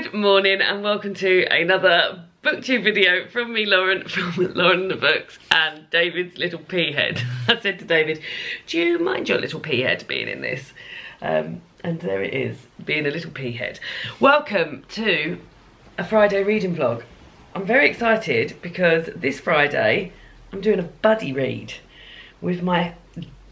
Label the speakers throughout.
Speaker 1: Good morning and welcome to another booktube video from me, Lauren, from Lauren and the Books, and David's little pea head. I said to David, do you mind your little pea head being in this? And there it is, being a little pea head. Welcome to a Friday reading vlog. I'm very excited because this Friday I'm doing a buddy read with my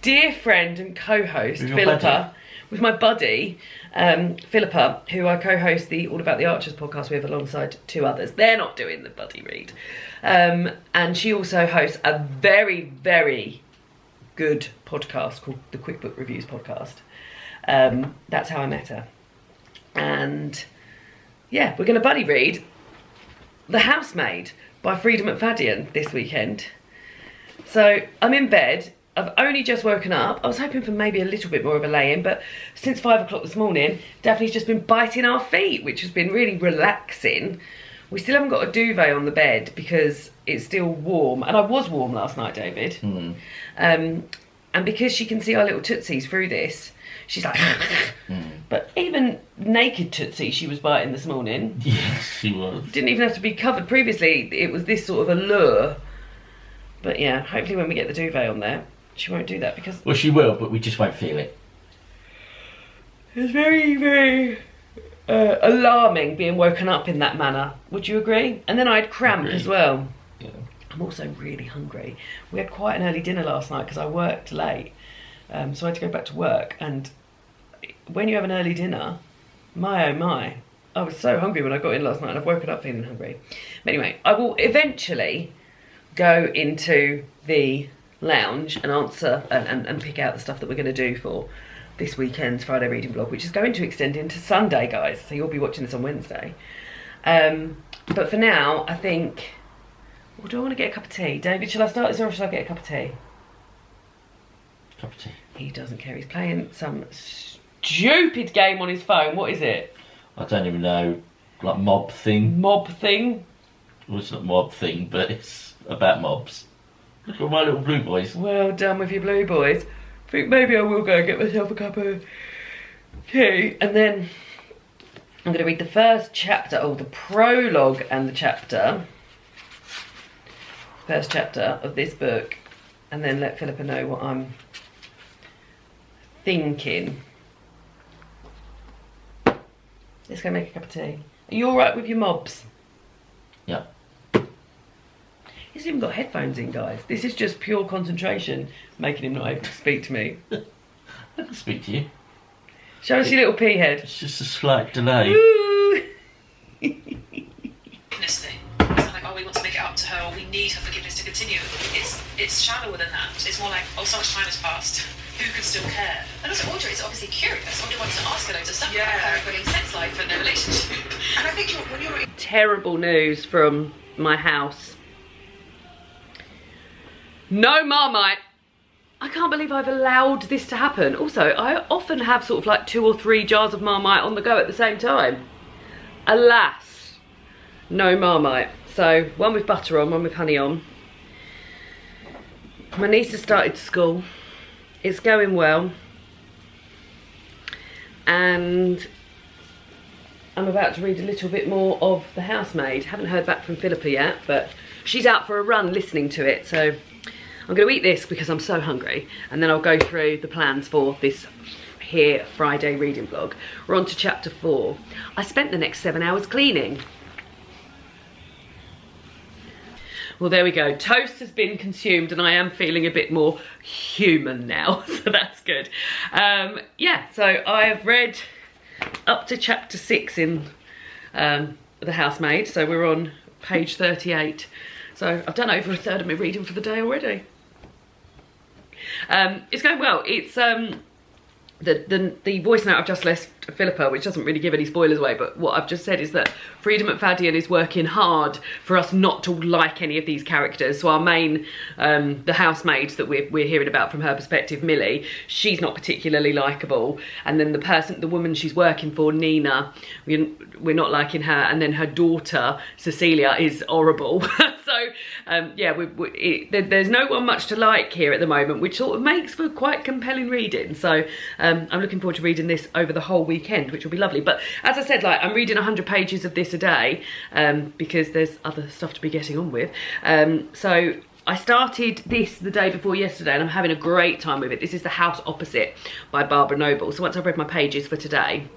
Speaker 1: dear friend and co-host Philippa. With my buddy, Philippa, who I co-host the All About the Archers podcast with alongside two others. They're not doing the buddy read. And she also hosts a very, very good podcast called the Quick Book Reviews podcast. That's how I met her. And yeah, we're going to buddy read The Housemaid by Freida McFadden this weekend. So I'm in bed. I've only just woken up. I was hoping for maybe a little bit more of a lay-in, but since 5 o'clock this morning, Daphne's just been biting our feet, which has been really relaxing. We still haven't got a duvet on the bed because it's still warm, and I was warm last night, David. And because she can see our little tootsies through this, she's like, But even naked tootsie she was biting this morning.
Speaker 2: Yes, she was.
Speaker 1: Didn't even have to be covered. Previously, it was this sort of a lure. But yeah, hopefully when we get the duvet on there, she won't do that because...
Speaker 2: Well, she will, but we just won't feel it.
Speaker 1: It's very, very alarming being woken up in that manner. Would you agree? And then I had cramp as well.
Speaker 2: Yeah.
Speaker 1: I'm also really hungry. We had quite an early dinner last night because I worked late. So I had to go back to work. And when you have an early dinner, my oh my, I was so hungry when I got in last night and I've woken up feeling hungry. But anyway, I will eventually go into the lounge and answer and pick out the stuff that we're going to do for this weekend's Friday reading vlog, which is going to extend into Sunday, guys, so you'll be watching this on Wednesday. But for now, I think, well, do I want to get a cup of tea? David, shall I start this or shall I get a cup of tea?
Speaker 2: Cup of tea.
Speaker 1: He doesn't care. He's playing some stupid game on his phone. What is it?
Speaker 2: I don't even know, like mob thing.
Speaker 1: Mob thing?
Speaker 2: Well, it's not mob thing, but it's about mobs. Look at my little blue boys.
Speaker 1: Well done with your blue boys. I think maybe I will go and get myself a cup of tea. And then I'm going to read the first chapter, or the prologue and the chapter. First chapter of this book. And then let Philippa know what I'm thinking. Let's go make a cup of tea. Are you alright with your mobs?
Speaker 2: Yeah.
Speaker 1: He's even got headphones in, guys. This is just pure concentration, making him not able to speak to me.
Speaker 2: I can speak to you.
Speaker 1: Show us your little pea head.
Speaker 2: It's just a slight delay.
Speaker 1: Ooh.
Speaker 3: Forgiveness thing. It's not like, oh, we want to make it up to her, or we need her forgiveness to continue. It's shallower than that. It's more like, oh, so much time has passed. Who can still care? And also, Audrey is obviously curious. Audrey wants to ask her loads of stuff about her opening sex life and their relationship. And I think when you're...
Speaker 1: Terrible news from my house. No Marmite. I can't believe I've allowed this to happen. Also, I often have sort of like 2 or 3 jars of Marmite on the go at the same time. Alas, no Marmite. So, one with butter on, one with honey on. My niece has started school. It's going well. And I'm about to read a little bit more of The Housemaid. Haven't heard back from Philippa yet, but she's out for a run listening to it, so I'm going to eat this because I'm so hungry, and then I'll go through the plans for this here Friday reading vlog. We're on to chapter 4. I spent the next 7 hours cleaning. Well, there we go. Toast has been consumed and I am feeling a bit more human now, so that's good. Yeah, so I have read up to chapter 6 in The Housemaid, so we're on page 38. So I've done over a third of my reading for the day already. It's going well. It's the voice note I've just left Philippa, which doesn't really give any spoilers away, but what I've just said is that Freida McFadden is working hard for us not to like any of these characters. So our main, the housemaid that we're hearing about from her perspective, Millie, she's not particularly likeable. And then the woman she's working for, Nina, we're not liking her. And then her daughter, Cecilia, is horrible. So yeah, there's no one much to like here at the moment, which sort of makes for quite compelling reading. So I'm looking forward to reading this over the whole weekend, which will be lovely. But as I said, like, I'm reading 100 pages of this a day because there's other stuff to be getting on with. So I started this the day before yesterday and I'm having a great time with it. This is The House Opposite by Barbara Noble. So once I've read my pages for today,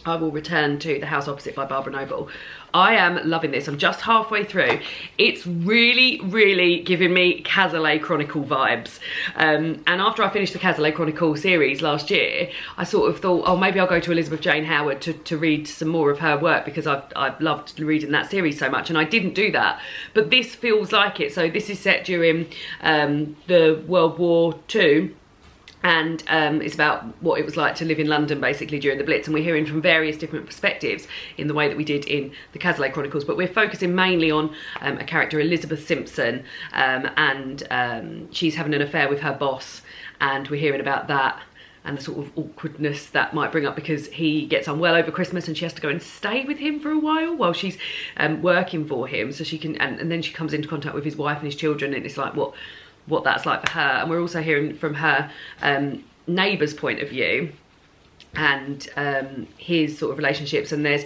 Speaker 1: I will return to The House Opposite by Barbara Noble. I am loving this. I'm just halfway through. It's really, really giving me Cazalet Chronicle vibes. And after I finished the Cazalet Chronicle series last year, I sort of thought, oh, maybe I'll go to Elizabeth Jane Howard to read some more of her work because I've loved reading that series so much, and I didn't do that. But this feels like it. So this is set during the World War II. And it's about what it was like to live in London basically during the Blitz, and we're hearing from various different perspectives in the way that we did in the Cazalet Chronicles, but we're focusing mainly on a character, Elizabeth Simpson, and she's having an affair with her boss, and we're hearing about that and the sort of awkwardness that might bring up because he gets unwell over Christmas and she has to go and stay with him for a while she's working for him, so she can, and then she comes into contact with his wife and his children, and it's like what that's like for her. And we're also hearing from her neighbour's point of view and his sort of relationships, and there's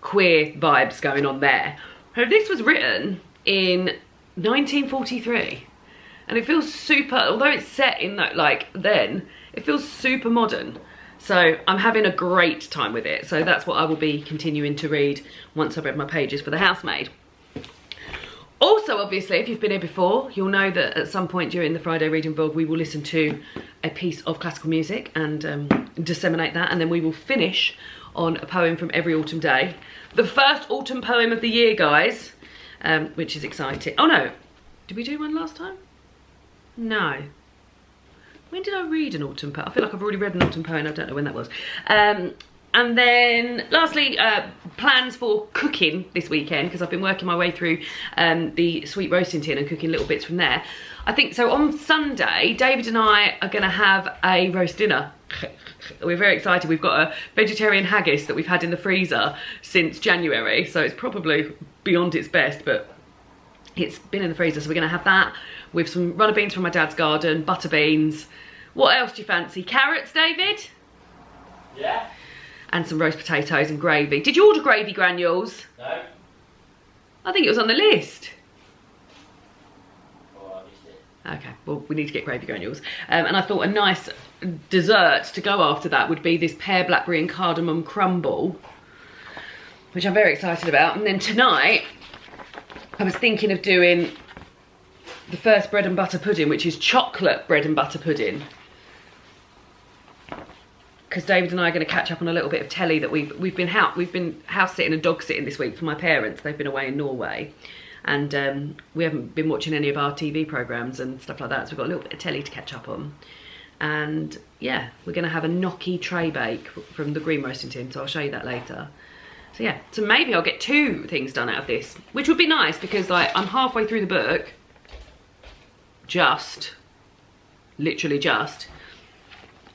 Speaker 1: queer vibes going on there. So this was written in 1943 and it feels super, although it's set in that, like, then, it feels super modern. So I'm having a great time with it. So that's what I will be continuing to read once I've read my pages for The Housemaid. Also, obviously, if you've been here before, you'll know that at some point during the Friday reading vlog, we will listen to a piece of classical music and disseminate that, and then we will finish on a poem from Every Autumn Day. The first autumn poem of the year, guys, which is exciting. Oh no, did we do one last time? No. When did I read an autumn poem? I feel like I've already read an autumn poem, I don't know when that was. And then lastly, plans for cooking this weekend, because I've been working my way through the sweet roasting tin and cooking little bits from there. I think, so on Sunday, David and I are gonna have a roast dinner. We're very excited. We've got a vegetarian haggis that we've had in the freezer since January, so it's probably beyond its best, but it's been in the freezer, so we're gonna have that with some runner beans from my dad's garden, butter beans. What else do you fancy? Carrots, David?
Speaker 2: Yeah.
Speaker 1: And some roast potatoes and gravy. Did you order gravy granules?
Speaker 2: No.
Speaker 1: I think it was on the list.
Speaker 2: Oh, I missed it.
Speaker 1: Okay, well, we need to get gravy granules. And I thought a nice dessert to go after that would be this pear, blackberry and cardamom crumble, which I'm very excited about. And then tonight, I was thinking of doing the first bread and butter pudding, which is chocolate bread and butter pudding. Because David and I are going to catch up on a little bit of telly that we've been house sitting and dog sitting this week for my parents. They've been away in Norway, and we haven't been watching any of our TV programmes and stuff like that. So we've got a little bit of telly to catch up on, and yeah, we're going to have a gnocchi tray bake from the green roasting tin. So I'll show you that later. So yeah, so maybe I'll get 2 things done out of this, which would be nice because, like, I'm halfway through the book. Literally just.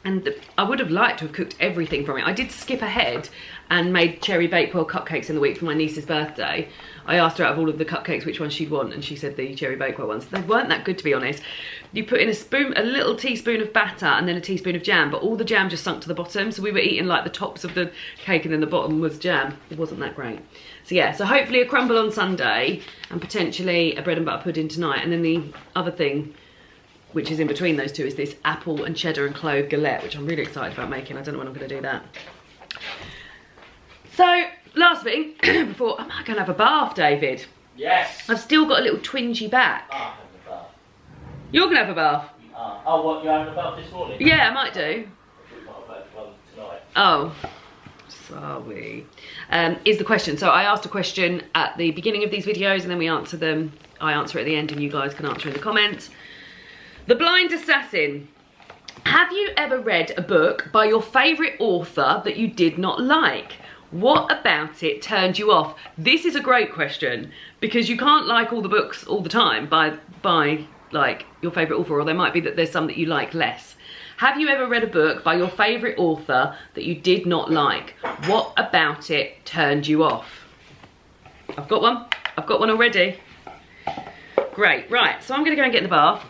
Speaker 1: And I would have liked to have cooked everything from it. I did skip ahead and made cherry bakewell cupcakes in the week for my niece's birthday. I asked her out of all of the cupcakes which ones she'd want, and she said the cherry bakewell ones. They weren't that good, to be honest. You put in a little teaspoon of batter and then a teaspoon of jam, but all the jam just sunk to the bottom. So we were eating like the tops of the cake and then the bottom was jam. It wasn't that great. So yeah, so hopefully a crumble on Sunday and potentially a bread and butter pudding tonight. And then the other thing, which is in between those two, is this apple and cheddar and clove galette, which I'm really excited about making. I don't know when I'm going to do that. So, last thing, before, am I going to have a bath, David?
Speaker 2: Yes.
Speaker 1: I've still got a little twingy back.
Speaker 2: I'm having a bath.
Speaker 1: You're going to have a bath?
Speaker 2: Oh, what, you're having a bath this morning?
Speaker 1: Yeah, I might do.
Speaker 2: We might have had one tonight.
Speaker 1: Oh, sorry. Is the question. So I asked a question at the beginning of these videos and then we answer them. I answer at the end and you guys can answer in the comments. The Blind Assassin. Have you ever read a book by your favourite author that you did not like? What about it turned you off? This is a great question because you can't like all the books all the time by like your favourite author, or there might be that there's some that you like less. Have you ever read a book by your favourite author that you did not like? What about it turned you off? I've got one. I've got one already. Great. Right, so I'm going to go and get in the bath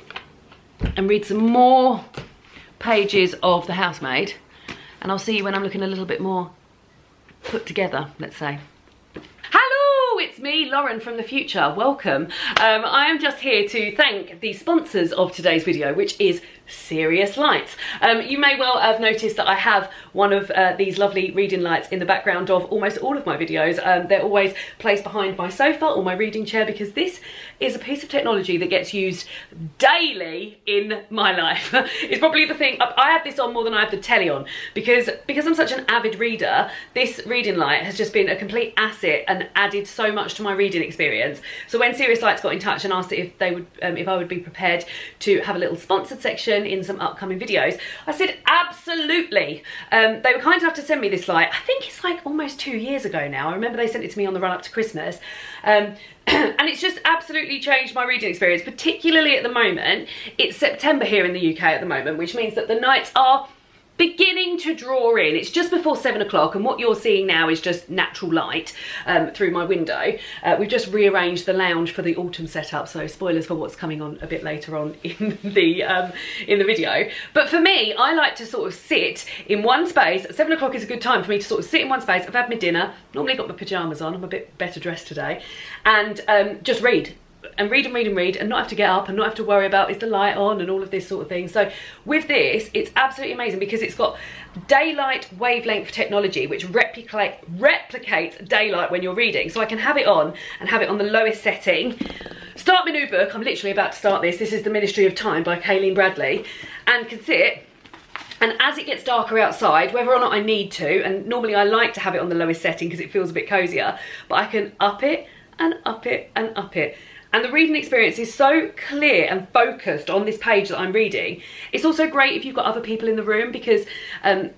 Speaker 1: and read some more pages of The Housemaid. and I'll see you when I'm looking a little bit more put together, let's say. Hello, it's me, Lauren from the future. Welcome. I am just here to thank the sponsors of today's video, which is Serious Lights. You may well have noticed that I have one of these lovely reading lights in the background of almost all of my videos. They're always placed behind my sofa or my reading chair because this is a piece of technology that gets used daily in my life. It's probably the thing, I have this on more than I have the telly on because I'm such an avid reader. This reading light has just been a complete asset and added so much to my reading experience. So when Serious Lights got in touch and asked if they would, if I would be prepared to have a little sponsored section in some upcoming videos, I said absolutely. They were kind enough to send me this light. I think it's like almost 2 years ago now. I remember they sent it to me on the run up to Christmas. And it's just absolutely changed my reading experience, particularly at the moment. It's September here in the UK at the moment, which means that the nights are beginning to draw in. It's just before 7 o'clock and what you're seeing now is just natural light through my window. We've just rearranged the lounge for the autumn setup, so spoilers for what's coming on a bit later on in the video. But for me, I like to sort of sit in one space. 7 o'clock is a good time for me to sort of sit in one space. I've had my dinner, normally got my pyjamas on, I'm a bit better dressed today, and just read. And read and read and read and not have to get up and not have to worry about is the light on and all of this sort of thing. So with this, it's absolutely amazing because it's got daylight wavelength technology which replicates daylight when you're reading. So I can have it on and have it on the lowest setting. Start my new book, I'm literally about to start this. This is The Ministry of Time by Kayleen Bradley, and can sit. And as it gets darker outside, whether or not I need to, and normally I like to have it on the lowest setting because it feels a bit cozier, but I can up it and up it and up it. And the reading experience is so clear and focused on this page that I'm reading. It's also great if you've got other people in the room because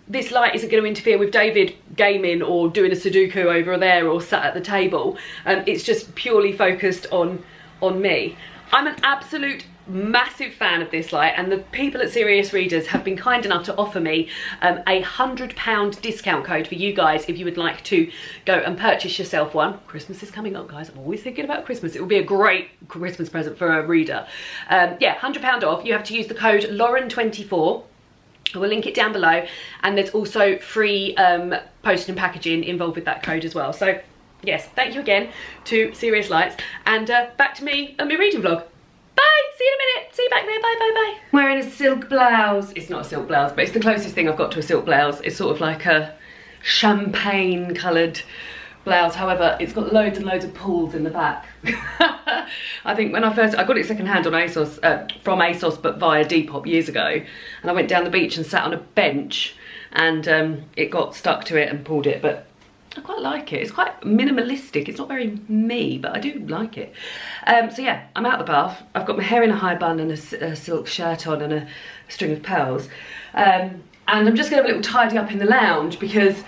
Speaker 1: this light isn't going to interfere with David gaming or doing a Sudoku over there or sat at the table. It's just purely focused on me. I'm an absolute massive fan of this light, and the people at Serious Readers have been kind enough to offer me a £100 discount code for you guys if you would like to go and purchase yourself one. Christmas is coming up, guys. I'm always thinking about Christmas. It will be a great Christmas present for a reader. Yeah, £100 off. You have to use the code Lauren24. I will link it down below, and there's also free postage and packaging involved with that code as well. So yes, thank you again to Serious Lights, and back to me and my reading vlog. Bye, see you in a minute. See you back there, bye, bye, bye. Wearing a silk blouse. It's not a silk blouse, but it's the closest thing I've got to a silk blouse. It's sort of like a champagne coloured blouse. However, it's got loads and loads of pulls in the back. I think when I got it secondhand on ASOS, from ASOS, but via Depop years ago. And I went down the beach and sat on a bench, and it got stuck to it and pulled it, but I quite like it. It's quite minimalistic. It's not very me, but I do like it. So yeah, I'm out the bath. I've got my hair in a high bun and a silk shirt on and a string of pearls. And I'm just going to have a little tidy up in the lounge because,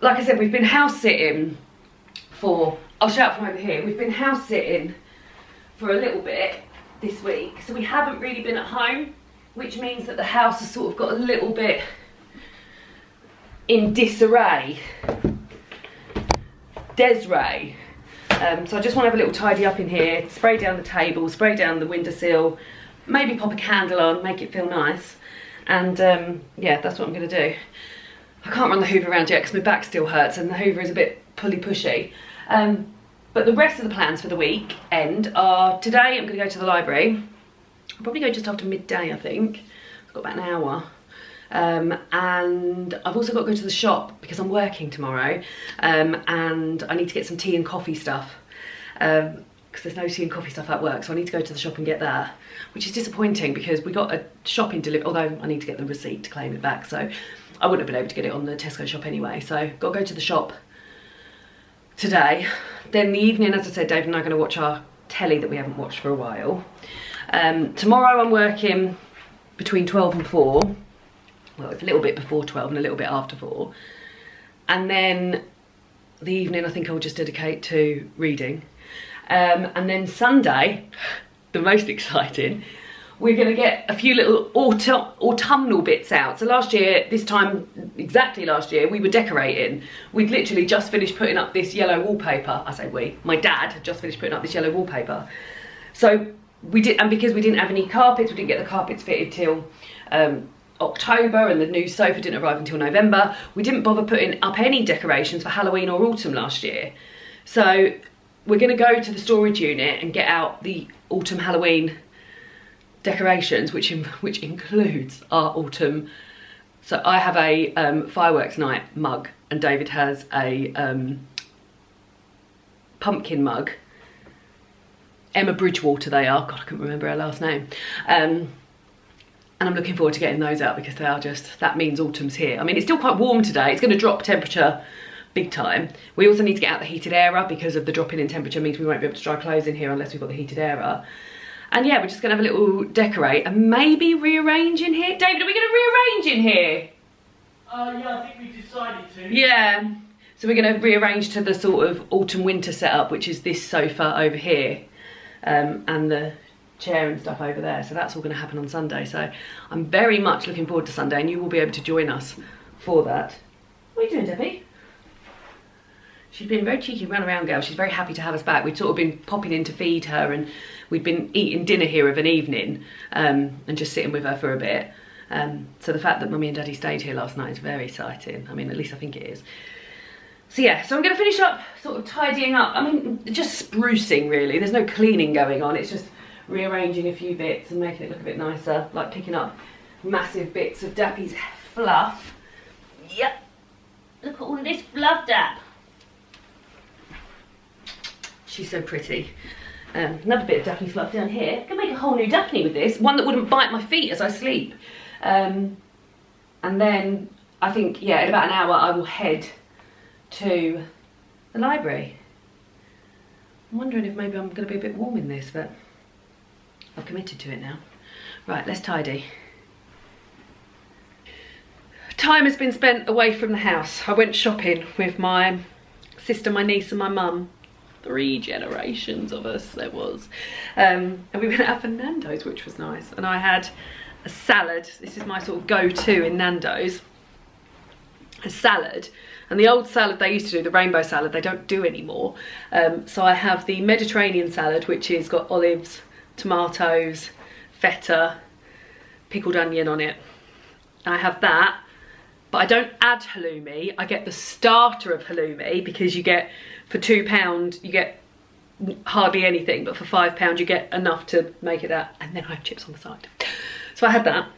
Speaker 1: like I said, we've been house sitting for, I'll shout from over here, we've been house sitting for a little bit this week. So we haven't really been at home, which means that the house has sort of got a little bit in disarray. Desiree. So I just want to have a little tidy up in here, spray down the table, spray down the windowsill, maybe pop a candle on, make it feel nice. And yeah, that's what I'm going to do. I can't run the Hoover around yet because my back still hurts and the Hoover is a bit pushy. But the rest of the plans for the weekend are, today I'm going to go to the library. I'll probably go just after midday, I think. I've got about an hour. And I've also got to go to the shop because I'm working tomorrow, and I need to get some tea and coffee stuff because there's no tea and coffee stuff at work, so I need to go to the shop and get that, which is disappointing because we got a shopping delivery, although I need to get the receipt to claim it back, so I wouldn't have been able to get it on the Tesco shop anyway. So got to go to the shop today. Then the evening, as I said, Dave and I are going to watch our telly that we haven't watched for a while. Tomorrow I'm working between 12 and 4. Well, it's a little bit before 12 and a little bit after 4. And then the evening I think I'll just dedicate to reading. And then Sunday, the most exciting, we're going to get a few little autumnal bits out. So last year, this time, exactly last year, we were decorating. We'd literally just finished putting up this yellow wallpaper. I say we, my dad had just finished putting up this yellow wallpaper. So we did, and because we didn't have any carpets, we didn't get the carpets fitted till October and the new sofa didn't arrive until November. We didn't bother putting up any decorations for Halloween or autumn last year. So we're going to go to the storage unit and get out the autumn Halloween decorations, which includes our autumn. So I have a fireworks night mug and David has a pumpkin mug. Emma Bridgewater they are. God, I couldn't remember her last name. And I'm looking forward to getting those out because they are just, that means autumn's here. I mean, it's still quite warm today. It's going to drop temperature big time. We also need to get out the heated airer because of the dropping in temperature means we won't be able to dry clothes in here unless we've got the heated airer. And yeah, we're just going to have a little decorate and maybe rearrange in here. David, are we going to rearrange in here?
Speaker 2: Yeah, I think we decided to.
Speaker 1: Yeah. So we're going to rearrange to the sort of autumn-winter setup, which is this sofa over here and the chair and stuff over there. So that's all going to happen on Sunday. So I'm very much looking forward to Sunday and you will be able to join us for that. What are you doing, Debbie? She's been a very cheeky run-around girl. She's very happy to have us back. We'd sort of been popping in to feed her and we'd been eating dinner here of an evening and just sitting with her for a bit. So the fact that Mummy and Daddy stayed here last night is very exciting. I mean, at least I think it is. So yeah, so I'm going to finish up sort of tidying up. I mean, just sprucing really. There's no cleaning going on. It's just rearranging a few bits and making it look a bit nicer. Like picking up massive bits of Dappy's fluff. Yep. Look at all of this fluff, Dap. She's so pretty. Another bit of Daphne fluff down here. I can make a whole new Daphne with this. One that wouldn't bite my feet as I sleep. And then I think, yeah, in about an hour I will head to the library. I'm wondering if maybe I'm going to be a bit warm in this, but I've committed to it now. Right, let's tidy. Time has been spent away from the house. I went shopping with my sister, my niece and my mum. 3 generations of us there was. And we went out for Nando's, which was nice. And I had a salad. This is my sort of go-to in Nando's. A salad. And the old salad they used to do, the rainbow salad, they don't do anymore. So I have the Mediterranean salad, which has got olives, tomatoes, feta, pickled onion on it. I have that, but I don't add halloumi. I get the starter of halloumi because you get, for £2, you get hardly anything, but for £5 you get enough to make it that. And then I have chips on the side. So I had that.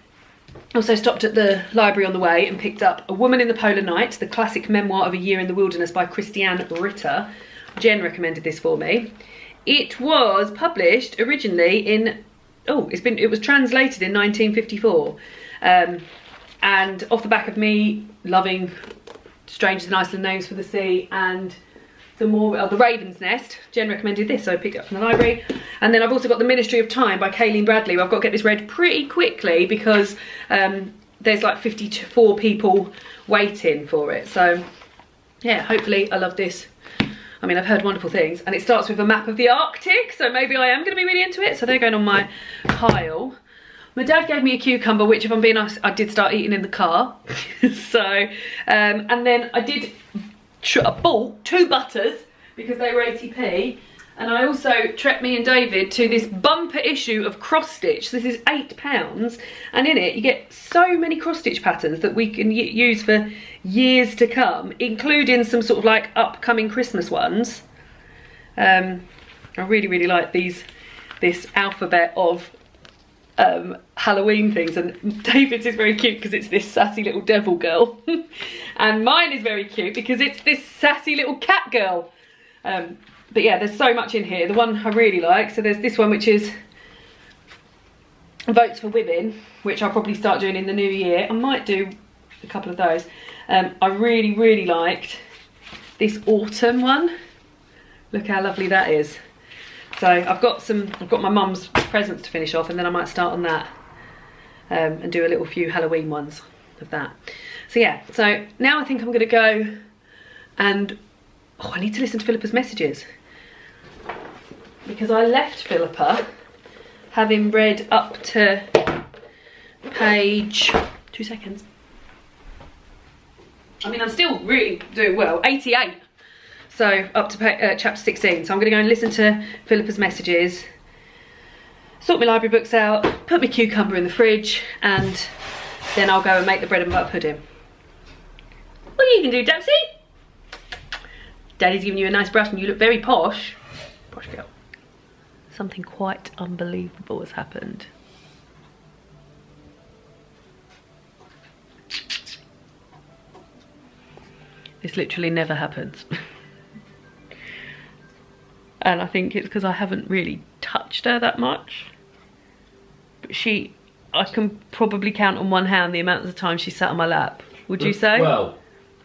Speaker 1: Also stopped at the library on the way and picked up A Woman in the Polar Night, the classic memoir of a year in the wilderness by Christiane Ritter. Jen recommended this for me. It was published originally in, it was translated in 1954. And off the back of me loving Strangers in Iceland, Names for the Sea and The Raven's Nest, Jen recommended this, so I picked it up from the library. And then I've also got The Ministry of Time by Kayleen Bradley. I've got to get this read pretty quickly because there's like 54 people waiting for it. So yeah, hopefully I love this. I mean, I've heard wonderful things. And it starts with a map of the Arctic, so maybe I am going to be really into it. So they're going on my pile. My dad gave me a cucumber, which if I'm being honest, I did start eating in the car. So, and then I bought 2 butters because they were 80p. And I also trekked me and David to this bumper issue of cross stitch. This is £8, and in it you get so many cross stitch patterns that we can use for years to come, including some sort of like upcoming Christmas ones. I really like this alphabet of Halloween things, and David's is very cute because it's this sassy little devil girl and mine is very cute because it's this sassy little cat girl. But yeah, there's so much in here. The one I really like, so there's this one which is Votes for Women, which I'll probably start doing in the new year. I might do a couple of those. I really liked this autumn one. Look how lovely that is. So I've got my mum's presents to finish off, and then I might start on that and do a little few Halloween ones of that. So yeah, so now I think I'm gonna go and, I need to listen to Philippa's messages because I left Philippa having read up to page, 2 seconds. I mean, I'm still really doing well, 88. So up to chapter 16. So I'm going to go and listen to Philippa's messages, sort my library books out, put my cucumber in the fridge, and then I'll go and make the bread and butter pudding. What are you gonna do, Dapsy? Daddy's giving you a nice brush and you look very posh. Posh girl. Something quite unbelievable has happened. This literally never happens. And I think it's because I haven't really touched her that much. But I can probably count on one hand the amount of the time she sat on my lap. Would you say?
Speaker 2: Well,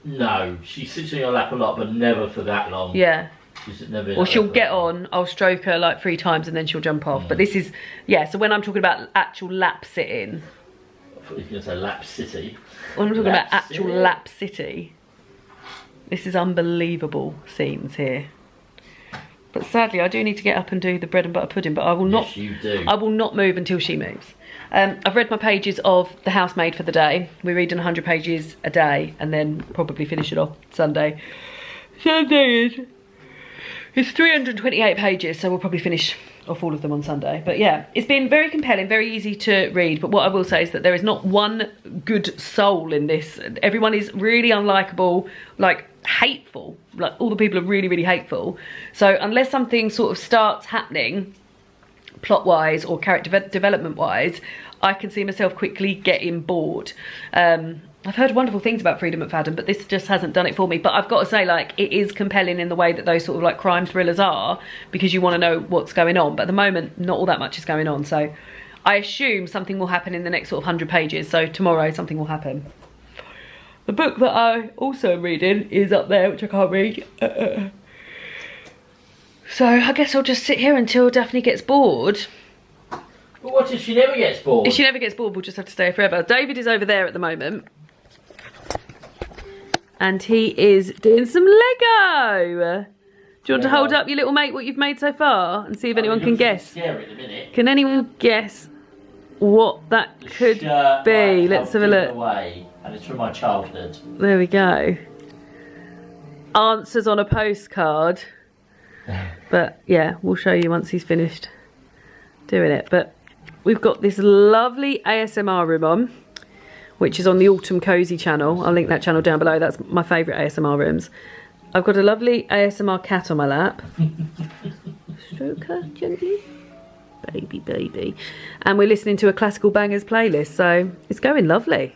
Speaker 2: no. She sits on your lap a lot, but never for that long.
Speaker 1: Yeah.
Speaker 2: She's never.
Speaker 1: Or she'll get on, I'll stroke her like 3 times and then she'll jump off. But this is, yeah, so when I'm talking about actual lap sitting.
Speaker 2: I thought you were going to say lap city.
Speaker 1: When I'm talking about actual lap city. This is unbelievable scenes here. But sadly, I do need to get up and do the bread and butter pudding, but I will not.
Speaker 2: Yes, you do.
Speaker 1: I will not move until she moves. I've read my pages of The Housemaid for the day. We read 100 pages a day and then probably finish it off Sunday. Sunday it's 328 pages, so we'll probably finish off all of them on Sunday. But yeah, it's been very compelling, very easy to read. But what I will say is that there is not one good soul in this. Everyone is really unlikable, like hateful. Like all the people are really, really hateful. So unless something sort of starts happening plot-wise or character development-wise, I can see myself quickly getting bored. I've heard wonderful things about Freedom McFadden, but this just hasn't done it for me. But I've got to say, like, it is compelling in the way that those sort of like crime thrillers are, because you want to know what's going on. But at the moment, not all that much is going on. So I assume something will happen in the next sort of 100 pages. So tomorrow something will happen. The book that I also am reading is up there, which I can't read. So I guess I'll just sit here until Daphne gets bored.
Speaker 2: But what if she never gets bored?
Speaker 1: If she never gets bored, we'll just have to stay forever. David is over there at the moment. And he is doing some Lego. Do you want to hold up, your little mate, what you've made so far? And see if anyone can guess.
Speaker 2: Scary at the minute.
Speaker 1: Can anyone guess what that could be? Let's have a look.
Speaker 2: Away, and it's from my childhood.
Speaker 1: There we go. Answers on a postcard. But yeah, we'll show you once he's finished doing it. But we've got this lovely ASMR room on, which is on the Autumn Cozy channel. I'll link that channel down below. That's my favourite ASMR rooms. I've got a lovely ASMR cat on my lap. Stroke her gently. Baby, baby. And we're listening to a Classical Bangers playlist, so it's going lovely.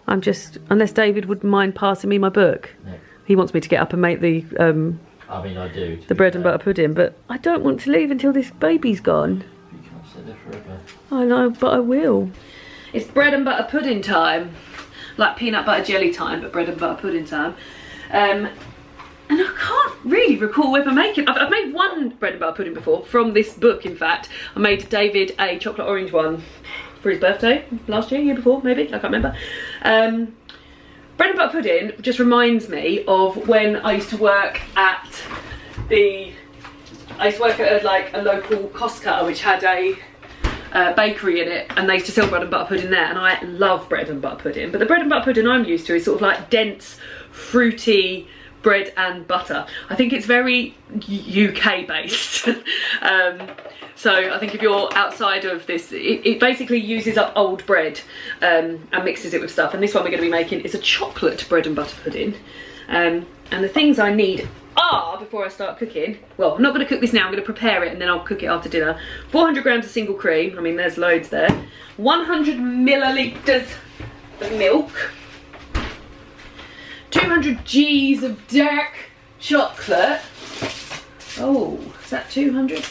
Speaker 1: I'm just, unless David would mind passing me my book. No. He wants me to get up and make the
Speaker 2: I mean, I do.
Speaker 1: The bread and butter pudding, but I don't want to leave until this baby's gone.
Speaker 2: You can't sit there forever.
Speaker 1: I know, but I will. It's bread and butter pudding time. Like peanut butter jelly time, but bread and butter pudding time. And I can't really recall whether I've made one bread and butter pudding before, from this book in fact. I made David a chocolate orange one for his birthday last year, year before maybe, I can't remember. Bread and butter pudding just reminds me of when I used to work at a local cost cutter which had a bakery in it, and they used to sell bread and butter pudding there, and I love bread and butter pudding. But the bread and butter pudding I'm used to is sort of like dense, fruity bread and butter. I think it's very UK based. So I think if you're outside of this, it basically uses up old bread and mixes it with stuff. And this one we're going to be making is a chocolate bread and butter pudding. And the things I need are, before I start cooking, well, I'm not going to cook this now, I'm going to prepare it and then I'll cook it after dinner. 400 grams of single cream, I mean there's loads there. 100 millilitres of milk. 200 G's of dark chocolate. Oh, is that 200?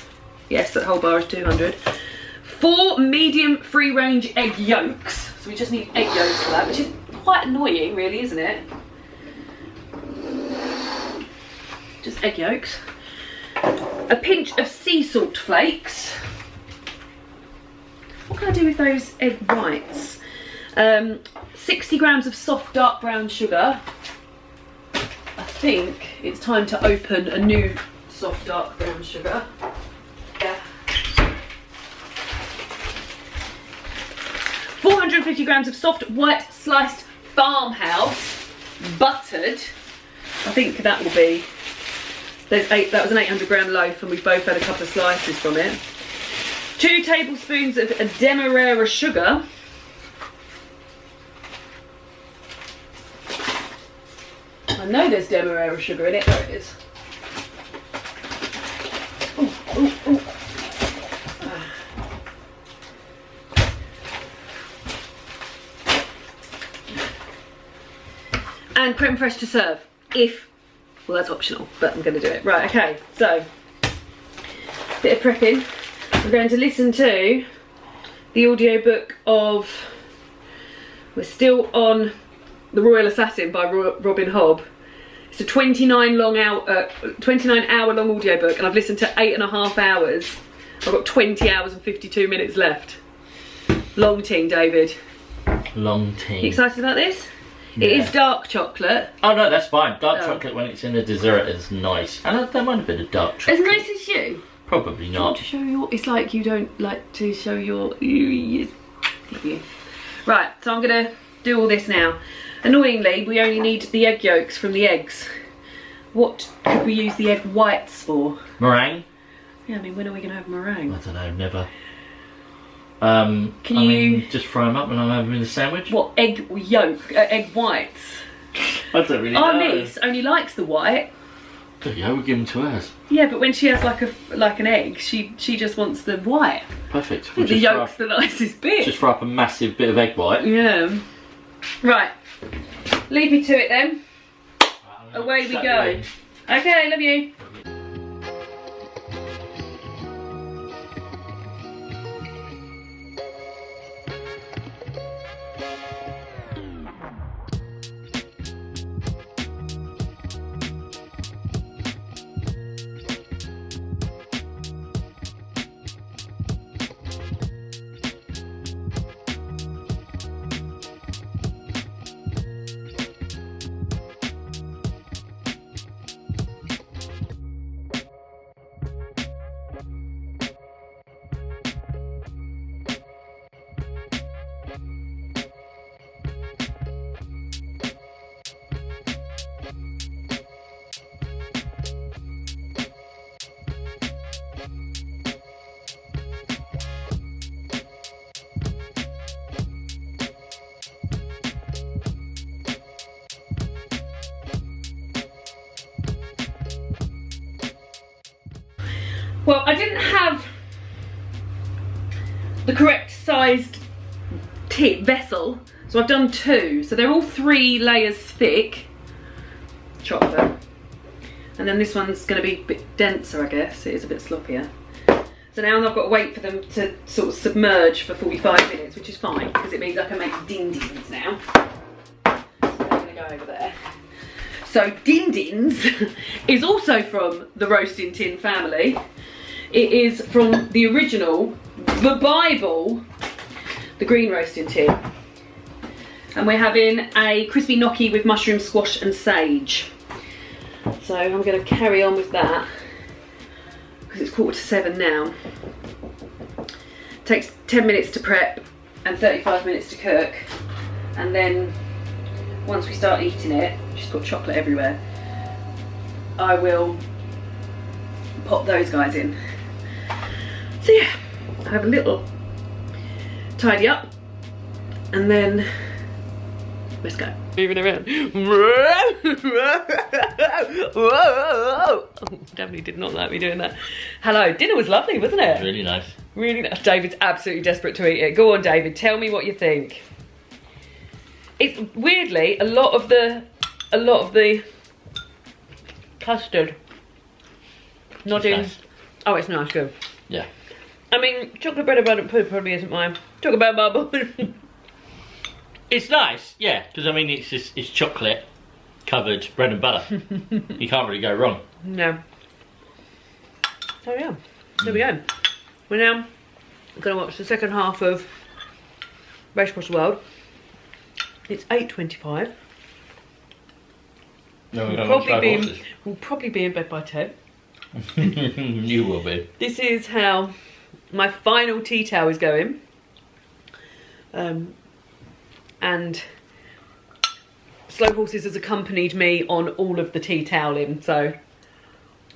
Speaker 1: Yes, that whole bar is 200. 4 medium free range egg yolks. So we just need egg yolks for that, which is quite annoying really, isn't it? Just egg yolks. A pinch of sea salt flakes. What can I do with those egg whites? 60 grams of soft dark brown sugar. I think it's time to open a new soft dark brown sugar. Yeah. 450 grams of soft white sliced farmhouse, buttered. I think that will be, that was an 800 gram loaf and we've both had a couple of slices from it. 2 tablespoons of demerara sugar. know there's demerara sugar in it. There it is. Ooh. And creme fraiche to serve, well, that's optional, but I'm going to do it. Right, okay, so, bit of prepping. We're going to listen to the audiobook of, we're still on The Royal Assassin by Robin Hobb. It's a 29 hour long audiobook, and I've listened to 8.5 hours. I've got 20 hours and 52 minutes left. Long ting, David.
Speaker 2: Long ting.
Speaker 1: You excited about this?
Speaker 2: Yeah.
Speaker 1: It is dark chocolate.
Speaker 2: Oh no, that's fine. Dark chocolate when it's in a dessert is nice. And there might have been a dark chocolate.
Speaker 1: As nice as you?
Speaker 2: Probably not.
Speaker 1: To show your, it's like you don't like to show your, love you. Right, so I'm gonna do all this now. Annoyingly, we only need the egg yolks from the eggs. What could we use the egg whites for?
Speaker 2: Meringue?
Speaker 1: Yeah, I mean, when are we gonna have meringue?
Speaker 2: I don't know, never. I mean, just fry them up and I'll have them in a sandwich.
Speaker 1: What, egg yolk, egg whites?
Speaker 2: I don't really know.
Speaker 1: Our niece only likes the white.
Speaker 2: Yeah, we'll give them to hers.
Speaker 1: Yeah, but when she has like an egg, she just wants the white.
Speaker 2: Perfect.
Speaker 1: The yolk's the nicest bit.
Speaker 2: Just fry up a massive bit of egg white.
Speaker 1: Yeah. Right. Leave me to it then. Away we go. Okay, love you. Well, I didn't have the correct sized vessel, so I've done 2. So they're all 3 layers thick chocolate, and then this one's going to be a bit denser, I guess. It is a bit sloppier. So now I've got to wait for them to sort of submerge for 45 minutes, which is fine because it means I can make din-dins now. So they're going to go over there. So din-dins is also from the Roasting Tin family. It is from the original, the Bible, the green Roasting Tin. And we're having a crispy gnocchi with mushroom, squash and sage. So I'm going to carry on with that because it's 6:45 now. Takes 10 minutes to prep and 35 minutes to cook. And then once we start eating it, she's got chocolate everywhere, I will pop those guys in. So yeah, I have a little tidy up and then let's go. Moving around. Oh, definitely did not like me doing that. Hello, dinner was lovely, wasn't it?
Speaker 2: Really nice.
Speaker 1: Really nice. David's absolutely desperate to eat it. Go on, David, tell me what you think. It's weirdly a lot of the custard not in.
Speaker 2: Nice.
Speaker 1: Oh, it's nice, good.
Speaker 2: Yeah.
Speaker 1: I mean, chocolate bread and butter probably isn't mine. Talk about bubble.
Speaker 2: It's nice, yeah, because I mean it's chocolate covered bread and butter. You can't really go wrong.
Speaker 1: No. So yeah, there we go. We're now going to watch the second half of Race Across the World. It's 8:25.
Speaker 2: No,
Speaker 1: We'll probably be in bed by 10.
Speaker 2: You will be.
Speaker 1: This is how my final tea towel is going. And Slow Horses has accompanied me on all of the tea toweling, so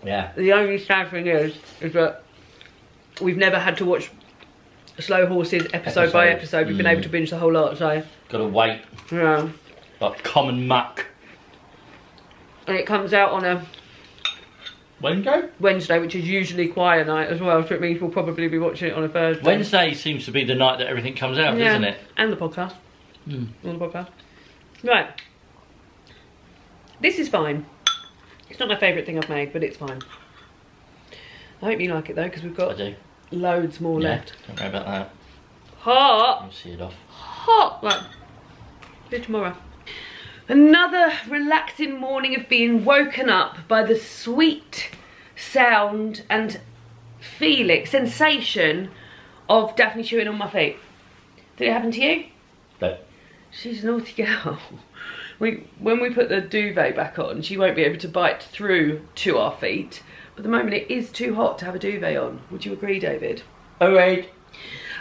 Speaker 2: Yeah.
Speaker 1: the only sad thing is that we've never had to watch Slow Horses episode by episode. We've been able to binge the whole lot, so
Speaker 2: Gotta wait.
Speaker 1: yeah.
Speaker 2: Like common muck.
Speaker 1: And it comes out on a Wednesday, which is usually choir night as well, so it means we'll probably be watching it on a Thursday.
Speaker 2: Wednesday seems to be the night that everything comes out, doesn't it?
Speaker 1: And the podcast. On the podcast. Right. This is fine. It's not my favourite thing I've made, but it's fine. I hope you like it though, because we've got loads more left.
Speaker 2: Don't worry about that.
Speaker 1: Hot!
Speaker 2: I'll see it off.
Speaker 1: Hot! Right. See you tomorrow. Another relaxing morning of being woken up by the sweet sound and sensation of Daphne chewing on my feet. Did it happen to you?
Speaker 2: No.
Speaker 1: She's a naughty girl. When we put the duvet back on, she won't be able to bite through to our feet. But at the moment it is too hot to have a duvet on. Would you agree, David?
Speaker 2: Alright.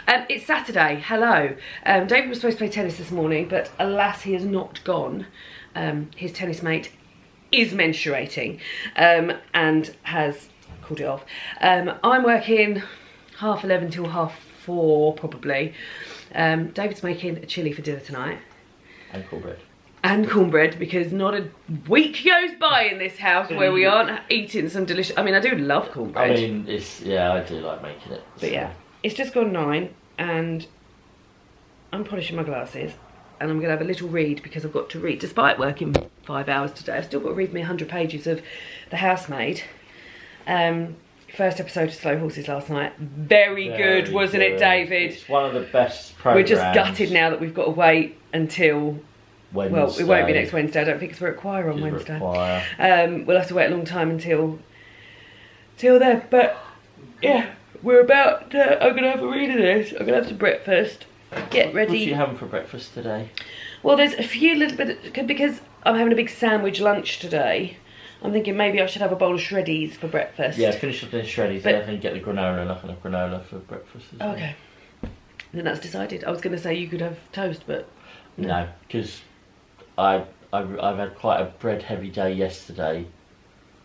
Speaker 1: It's Saturday, hello. David was supposed to play tennis this morning, but alas, he has not gone. His tennis mate is menstruating and has called it off. I'm working 11:30 till 4:30 probably. David's making a chilli for dinner tonight.
Speaker 2: And cornbread.
Speaker 1: And cornbread, because not a week goes by in this house where we aren't eating some delicious... I mean, I do love cornbread.
Speaker 2: I mean, I do like making it.
Speaker 1: But yeah, it's just gone 9 and I'm polishing my glasses and I'm going to have a little read because I've got to read. Despite working 5 hours today, I've still got to read me 100 pages of The Housemaid. First episode of Slow Horses last night. Very good, wasn't it, David?
Speaker 2: It's one of the best programmes.
Speaker 1: We're just gutted now that we've got to wait until...
Speaker 2: Wednesday.
Speaker 1: Well, it won't be next Wednesday, I don't think, because we're at choir on Wednesday. We'll have to wait a long time until then. But yeah, we're about I'm going to have a read of this. I'm going to have some breakfast. Get ready.
Speaker 2: What are you having for breakfast today?
Speaker 1: Well, there's a few little bit, because I'm having a big sandwich lunch today. I'm thinking maybe I should have a bowl of shreddies for breakfast.
Speaker 2: Yeah, finish up the shreddies and then get the granola, and I can have granola for breakfast as well.
Speaker 1: Okay. Then that's decided. I was going to say you could have toast, but...
Speaker 2: No, because... I've had quite a bread heavy day yesterday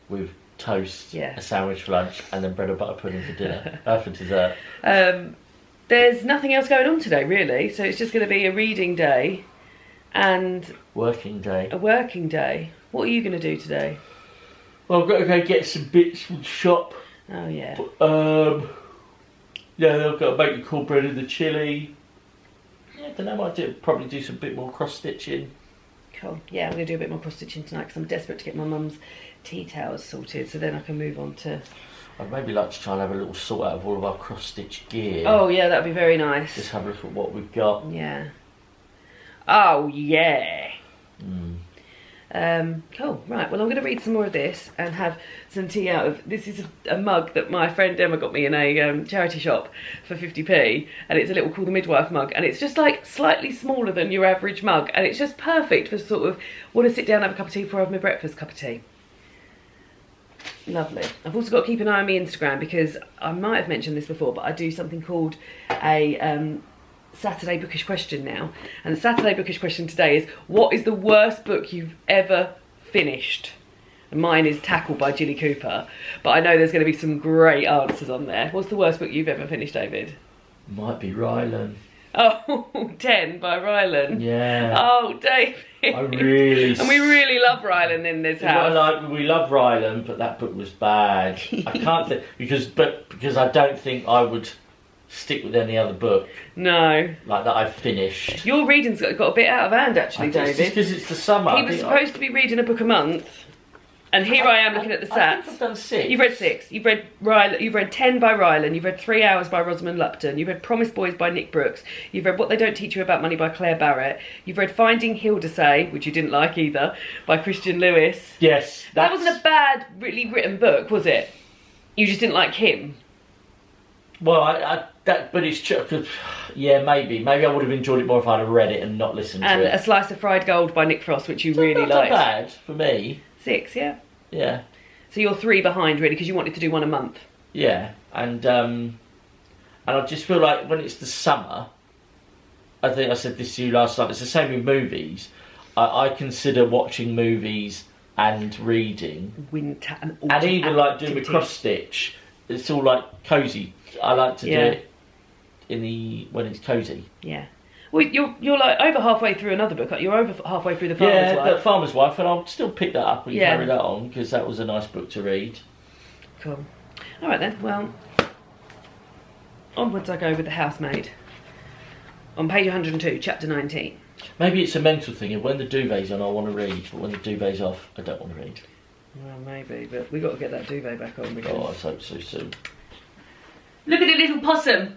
Speaker 2: with toast, a sandwich for lunch, and then bread and butter pudding for dinner, for dessert.
Speaker 1: There's nothing else going on today really, so it's just going to be a reading day and
Speaker 2: working day.
Speaker 1: A working day. What are you going to do today?
Speaker 2: Well, I've got to go get some bits from the shop.
Speaker 1: Oh yeah.
Speaker 2: Yeah, I've got to make the cornbread and the chilli. Yeah, I don't know. I might probably do some bit more cross stitching.
Speaker 1: Cool. Yeah, I'm going to do a bit more cross stitching tonight because I'm desperate to get my mum's tea towels sorted, so then I can move on to...
Speaker 2: I'd maybe like to try and have a little sort out of all of our cross stitch gear.
Speaker 1: Oh yeah, that'd be very nice.
Speaker 2: Just have a look at what we've got.
Speaker 1: Yeah. Oh yeah. Cool. Right. Well, I'm going to read some more of this and have some tea out of. This is a mug that my friend Emma got me in a charity shop for 50p, and it's a little called the Midwife mug, and it's just like slightly smaller than your average mug, and it's just perfect for sort of want to sit down and have a cup of tea before I have my breakfast cup of tea. Lovely. I've also got to keep an eye on my Instagram because I might have mentioned this before, but I do something called a Saturday Bookish Question now. And the Saturday Bookish Question today is, what is the worst book you've ever finished? And mine is Tackled by Jilly Cooper, but I know there's going to be some great answers on there. What's the worst book you've ever finished, David?
Speaker 2: Might be Rylan.
Speaker 1: Oh, 10 by Rylan.
Speaker 2: Yeah.
Speaker 1: Oh, David. And we really love Rylan in this house.
Speaker 2: Well, we love Rylan, but that book was bad. I can't think because I don't think I would stick with any other book.
Speaker 1: No.
Speaker 2: Like that I've finished.
Speaker 1: Your reading's got a bit out of hand actually, David.
Speaker 2: It's because it's the summer.
Speaker 1: He was supposed to be reading a book a month. And here I am looking at the stats.
Speaker 2: I think I've done 6.
Speaker 1: You've read 6. You've read Rylan. You've read 10 by Rylan. You've read 3 Hours by Rosamund Lupton. You've read Promised Boys by Nick Brooks. You've read What They Don't Teach You About Money by Claire Barrett. You've read Finding Hildesay, which you didn't like either, by Christian Lewis.
Speaker 2: Yes.
Speaker 1: That wasn't a bad, really written book, was it? You just didn't like him.
Speaker 2: Well, but it's true. Yeah, maybe I would have enjoyed it more if I'd have read it and not listened to it.
Speaker 1: And A Slice of Fried Gold by Nick Frost, which you really liked.
Speaker 2: Not bad for me.
Speaker 1: 6, yeah.
Speaker 2: Yeah.
Speaker 1: So you're 3 behind really because you wanted to do one a month.
Speaker 2: Yeah, and I just feel like when it's the summer, I think I said this to you last night, it's the same with movies. I consider watching movies and reading.
Speaker 1: Winter and autumn.
Speaker 2: And even like doing a cross stitch, it's all like cosy. I like to do it when it's cosy.
Speaker 1: Yeah. Well, you're like over halfway through another book. You're over halfway through The Farmer's Wife.
Speaker 2: Yeah, The Farmer's Wife, and I'll still pick that up and
Speaker 1: Yeah.
Speaker 2: carry that on because that was a nice book to read.
Speaker 1: Cool. All right then. Well, onwards I go with The Housemaid. On page 102, chapter 19.
Speaker 2: Maybe it's a mental thing, and when the duvet's on I want to read, but when the duvet's off I don't want to read.
Speaker 1: Well, maybe, but we got to get that duvet back on. Because...
Speaker 2: Oh, I hope so soon.
Speaker 1: Look at the little possum.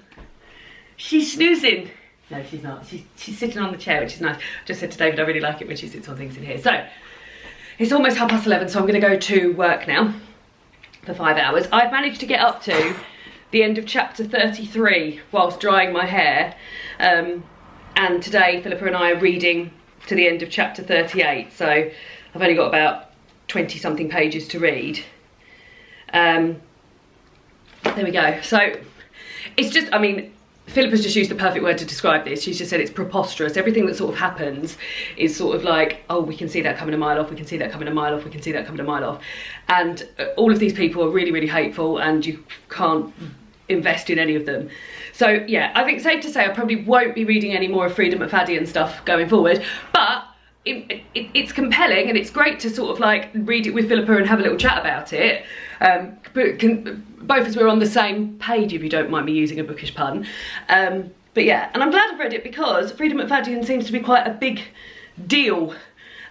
Speaker 1: She's snoozing. No, she's not. She's sitting on the chair, which is nice. Just said to David I really like it when she sits on things in here. So, it's almost 11:30, so I'm going to go to work now for 5 hours. I've managed to get up to the end of chapter 33 whilst drying my hair. And today, Philippa and I are reading to the end of chapter 38. So, I've only got about 20-something pages to read. There we go. So, it's just, I mean... Philippa's just used the perfect word to describe this. She's just said it's preposterous. Everything that sort of happens is sort of like, oh, we can see that coming a mile off, we can see that coming a mile off, we can see that coming a mile off. And all of these people are really, really hateful and you can't invest in any of them. So, yeah, I think safe to say I probably won't be reading any more of Freedom McFadden stuff going forward. But it's compelling and it's great to sort of like read it with Philippa and have a little chat about it. Both as we're on the same page, if you don't mind me using a bookish pun. But yeah, and I'm glad I've read it because Freedom McFadden seems to be quite a big deal.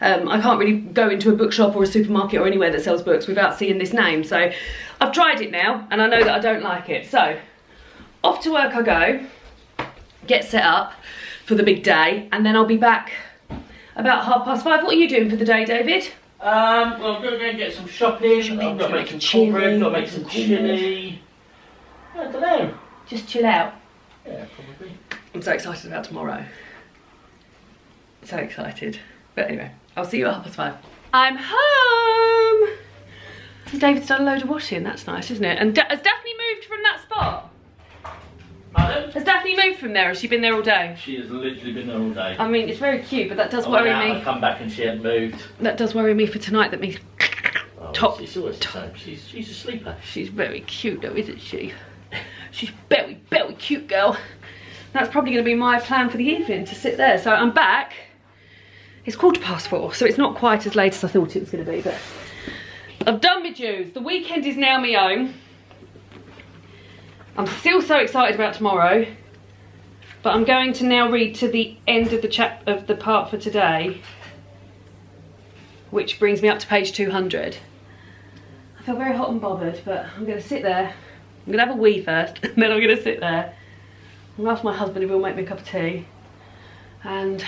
Speaker 1: I can't really go into a bookshop or a supermarket or anywhere that sells books without seeing this name. So I've tried it now and I know that I don't like it. So off to work I go, get set up for the big day, and then I'll be back about 5:30. What are you doing for the day, David?
Speaker 2: Well, I'm going to go and get some shopping. I've got to make some chili, got to make some chilli. I don't know.
Speaker 1: Just chill out.
Speaker 2: Yeah, probably.
Speaker 1: I'm so excited about tomorrow. So excited. But anyway, I'll see you at 5:30. I'm home! David's done a load of washing, that's nice, isn't it? And has Daphne moved from that spot?
Speaker 2: Pardon?
Speaker 1: Has Daphne moved from there? Has she been there all day?
Speaker 2: She has literally been there all day.
Speaker 1: I mean, it's very cute, but that does
Speaker 2: I
Speaker 1: worry
Speaker 2: went out,
Speaker 1: me.
Speaker 2: I come back and she hadn't moved.
Speaker 1: That does worry me for tonight, that means
Speaker 2: Oh,
Speaker 1: top.
Speaker 2: It's always the same. She's a sleeper.
Speaker 1: She's very cute though, isn't she? She's very, very cute girl. That's probably going to be my plan for the evening, to sit there. So I'm back. It's 4:15, so it's not quite as late as I thought it was going to be, but I've done my dues. The weekend is now my own. I'm still so excited about tomorrow, but I'm going to now read to the end of the part for today, which brings me up to page 200. I feel very hot and bothered, but I'm going to sit there. I'm going to have a wee first, and then I'm going to sit there. I'm going to ask my husband if he'll make me a cup of tea, and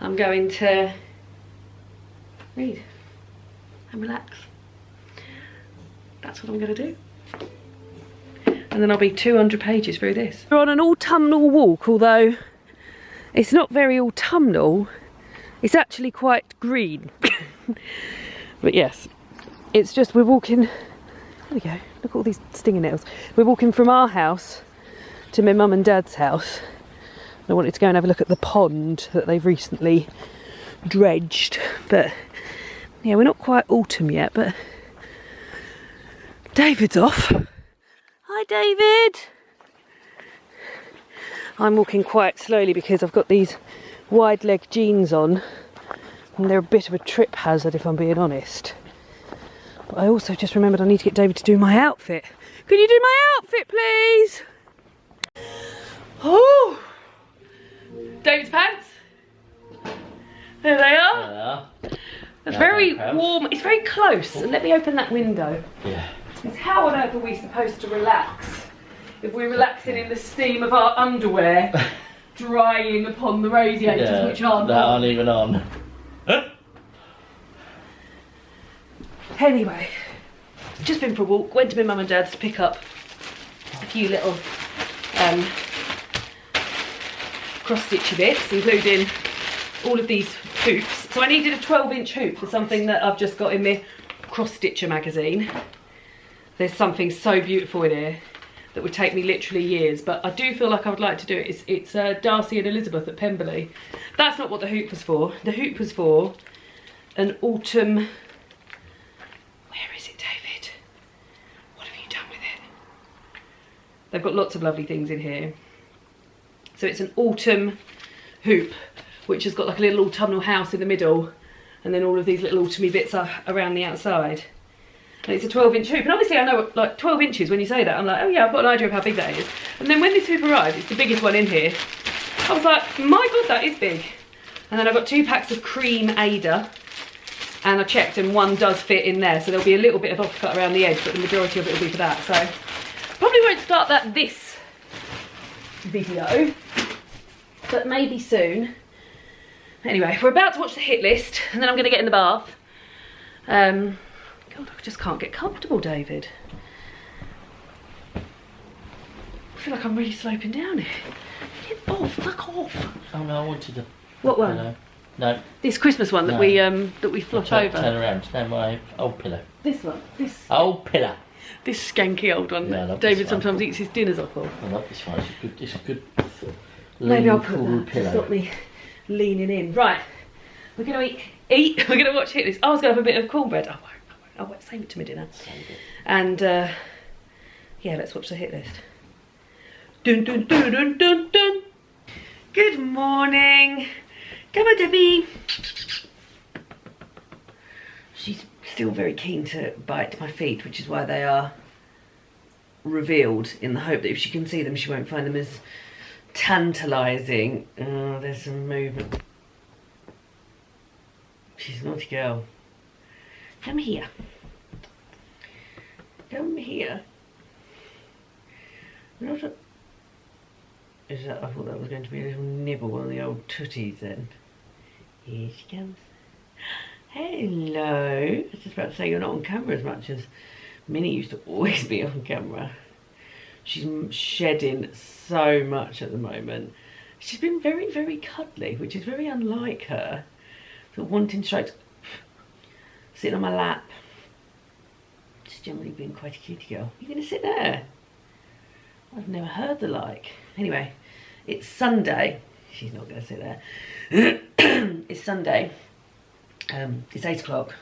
Speaker 1: I'm going to read and relax. That's what I'm going to do. And then I'll be 200 pages through this. We're on an autumnal walk, although it's not very autumnal. It's actually quite green. But yes, it's just we're walking, there we go, look at all these stinging nettles. We're walking from our house to my mum and dad's house. I wanted to go and have a look at the pond that they've recently dredged. But yeah, we're not quite autumn yet, but David's off. Hi David! I'm walking quite slowly because I've got these wide leg jeans on and they're a bit of a trip hazard if I'm being honest. But I also just remembered I need to get David to do my outfit. Can you do my outfit please? Oh! David's pants. There they are.
Speaker 2: Yeah.
Speaker 1: It's very warm. It's very close. And let me open that window.
Speaker 2: Yeah.
Speaker 1: It's how on earth are we supposed to relax if we're relaxing in the steam of our underwear drying upon the radiators, which aren't
Speaker 2: that aren't even on.
Speaker 1: Anyway, just been for a walk. Went to my mum and dad's to pick up a few little cross-stitchy bits, including all of these hoops. So I needed a 12-inch hoop for something that I've just got in my cross-stitcher magazine. There's something so beautiful in here that would take me literally years, but I do feel like I would like to do it. It's Darcy and Elizabeth at Pemberley. That's not what the hoop was for. The hoop was for an autumn... Where is it, David? What have you done with it? They've got lots of lovely things in here. So it's an autumn hoop, which has got like a little autumnal house in the middle, and then all of these little autumny bits are around the outside. And it's a 12-inch hoop, and obviously I know, like, 12 inches, when you say that, I'm like, oh yeah, I've got an idea of how big that is. And then when this hoop arrived, it's the biggest one in here, I was like, my God, that is big. And then I've got 2 packs of cream Ada, and I checked and one does fit in there, so there'll be a little bit of offcut around the edge, but the majority of it will be for that. So probably won't start that this video, but maybe soon. Anyway, we're about to watch the hit list, and then I'm going to get in the bath. God, I just can't get comfortable, David. I feel like I'm really sloping down here. Get off, fuck off.
Speaker 2: Oh no, I wanted to.
Speaker 1: What one?
Speaker 2: Pillow. No.
Speaker 1: This Christmas one that we flop over.
Speaker 2: Turn around. No, my old pillow.
Speaker 1: This one. This
Speaker 2: old pillow.
Speaker 1: This skanky old one.
Speaker 2: Yeah, I love
Speaker 1: David
Speaker 2: this one.
Speaker 1: sometimes eats his dinners off of.
Speaker 2: I love this one. It's a good.
Speaker 1: Maybe I'll
Speaker 2: lean,
Speaker 1: put
Speaker 2: cool
Speaker 1: that to
Speaker 2: pillow.
Speaker 1: stop me leaning in. Right, we're gonna eat. We're gonna watch Hit List. I was gonna have a bit of cornbread. I won't save it to me dinner. And yeah, let's watch the Hit List. Dun dun dun dun dun dun. Good morning. Come on, Debbie. She's still very keen to bite my feet, which is why they are revealed, in the hope that if she can see them, she won't find them as tantalising. Oh, there's some movement. She's a naughty girl. Come here. Come here. Not a... Is that, I thought that was going to be a little nibble on the old tooties then. Here she comes. Hello. I was just about to say you're not on camera as much as Minnie used to always be on camera. She's shedding so much at the moment. She's been very, very cuddly, which is very unlike her. Sort of wanting to sitting on my lap. She's generally been quite a cutie girl. You're going to sit there? I've never heard the like. Anyway, it's Sunday. She's not going to sit there. It's Sunday. It's 8 o'clock.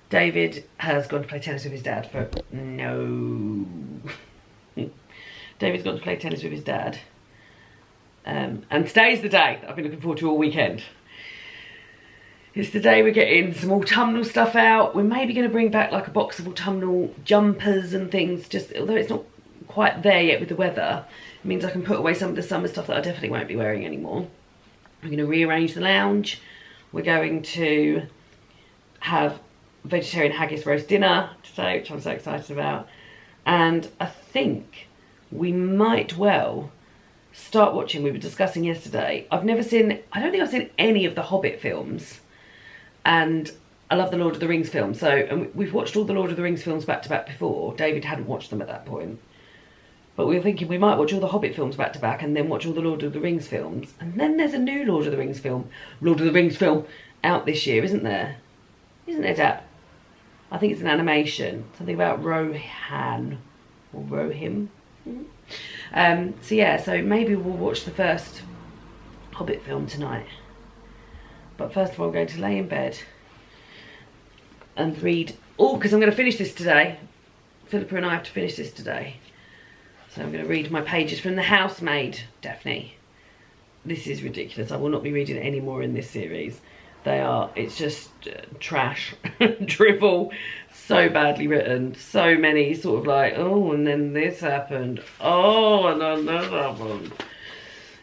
Speaker 1: David has gone to play tennis with his dad for... No. David's gone to play tennis with his dad. And today's the day that I've been looking forward to all weekend. It's the day we're getting some autumnal stuff out. We're maybe going to bring back like a box of autumnal jumpers and things, just although it's not quite there yet with the weather. It means I can put away some of the summer stuff that I definitely won't be wearing anymore. We're going to rearrange the lounge. We're going to have vegetarian haggis roast dinner today, which I'm so excited about. And I think we might well start watching, we were discussing yesterday, I don't think I've seen any of the Hobbit films, and I love the Lord of the Rings films, and we've watched all the Lord of the Rings films back to back before. David hadn't watched them at that point, but we were thinking we might watch all the Hobbit films back to back and then watch all the Lord of the Rings films. And then there's a new Lord of the Rings film out this year, isn't there? Isn't there, Dad? I think it's an animation, something about Rohan or Rohim. So yeah, so maybe we'll watch the first Hobbit film tonight. But first of all, I'm going to lay in bed and read. Oh, because I'm going to finish this today. Philippa and I have to finish this today. So I'm going to read my pages from the Housemaid, Daphne. This is ridiculous. I will not be reading any more in this series. It's just trash, drivel, so badly written, so many sort of like, oh, and then this happened, oh, and then this happened.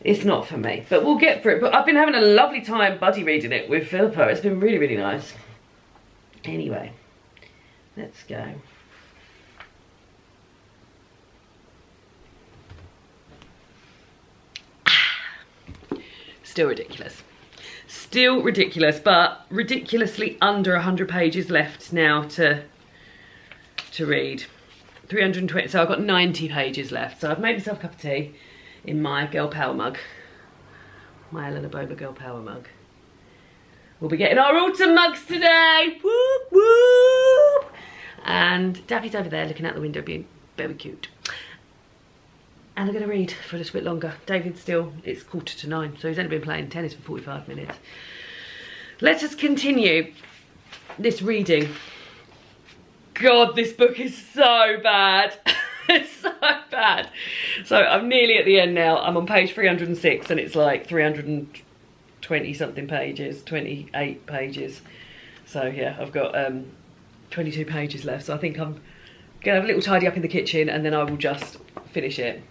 Speaker 1: It's not for me, but we'll get through it. But I've been having a lovely time buddy reading it with Philippa. It's been really, really nice. Anyway, let's go. Still ridiculous. Still ridiculous, but ridiculously under 100 pages left now to read. 320, so I've got 90 pages left. So I've made myself a cup of tea in my Girl Power mug. My Eleanor Boba Girl Power mug. We'll be getting our autumn mugs today. Whoop, whoop. And Daffy's over there looking out the window being very cute. And I'm going to read for a little bit longer. David's still, it's 9:15, so he's only been playing tennis for 45 minutes. Let us continue this reading. God, this book is so bad. It's so bad. So I'm nearly at the end now. I'm on page 306 and it's like 320 something pages, 28 pages. So yeah, I've got 22 pages left. So I think I'm gonna have a little tidy up in the kitchen and then I will just finish it.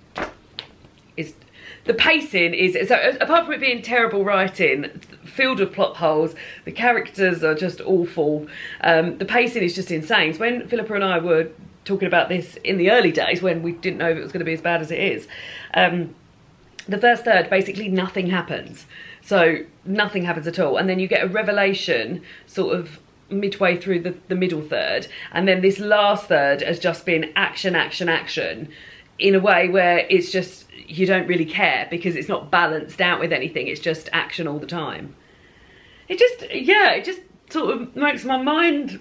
Speaker 1: The pacing is, so apart from it being terrible writing, filled with plot holes, the characters are just awful. The pacing is just insane. So when Philippa and I were talking about this in the early days, when we didn't know if it was going to be as bad as it is, the first third, basically nothing happens. So nothing happens at all. And then you get a revelation sort of midway through the middle third. And then this last third has just been action, action, action, in a way where it's just, you don't really care because it's not balanced out with anything. It's just action all the time. It just sort of makes my mind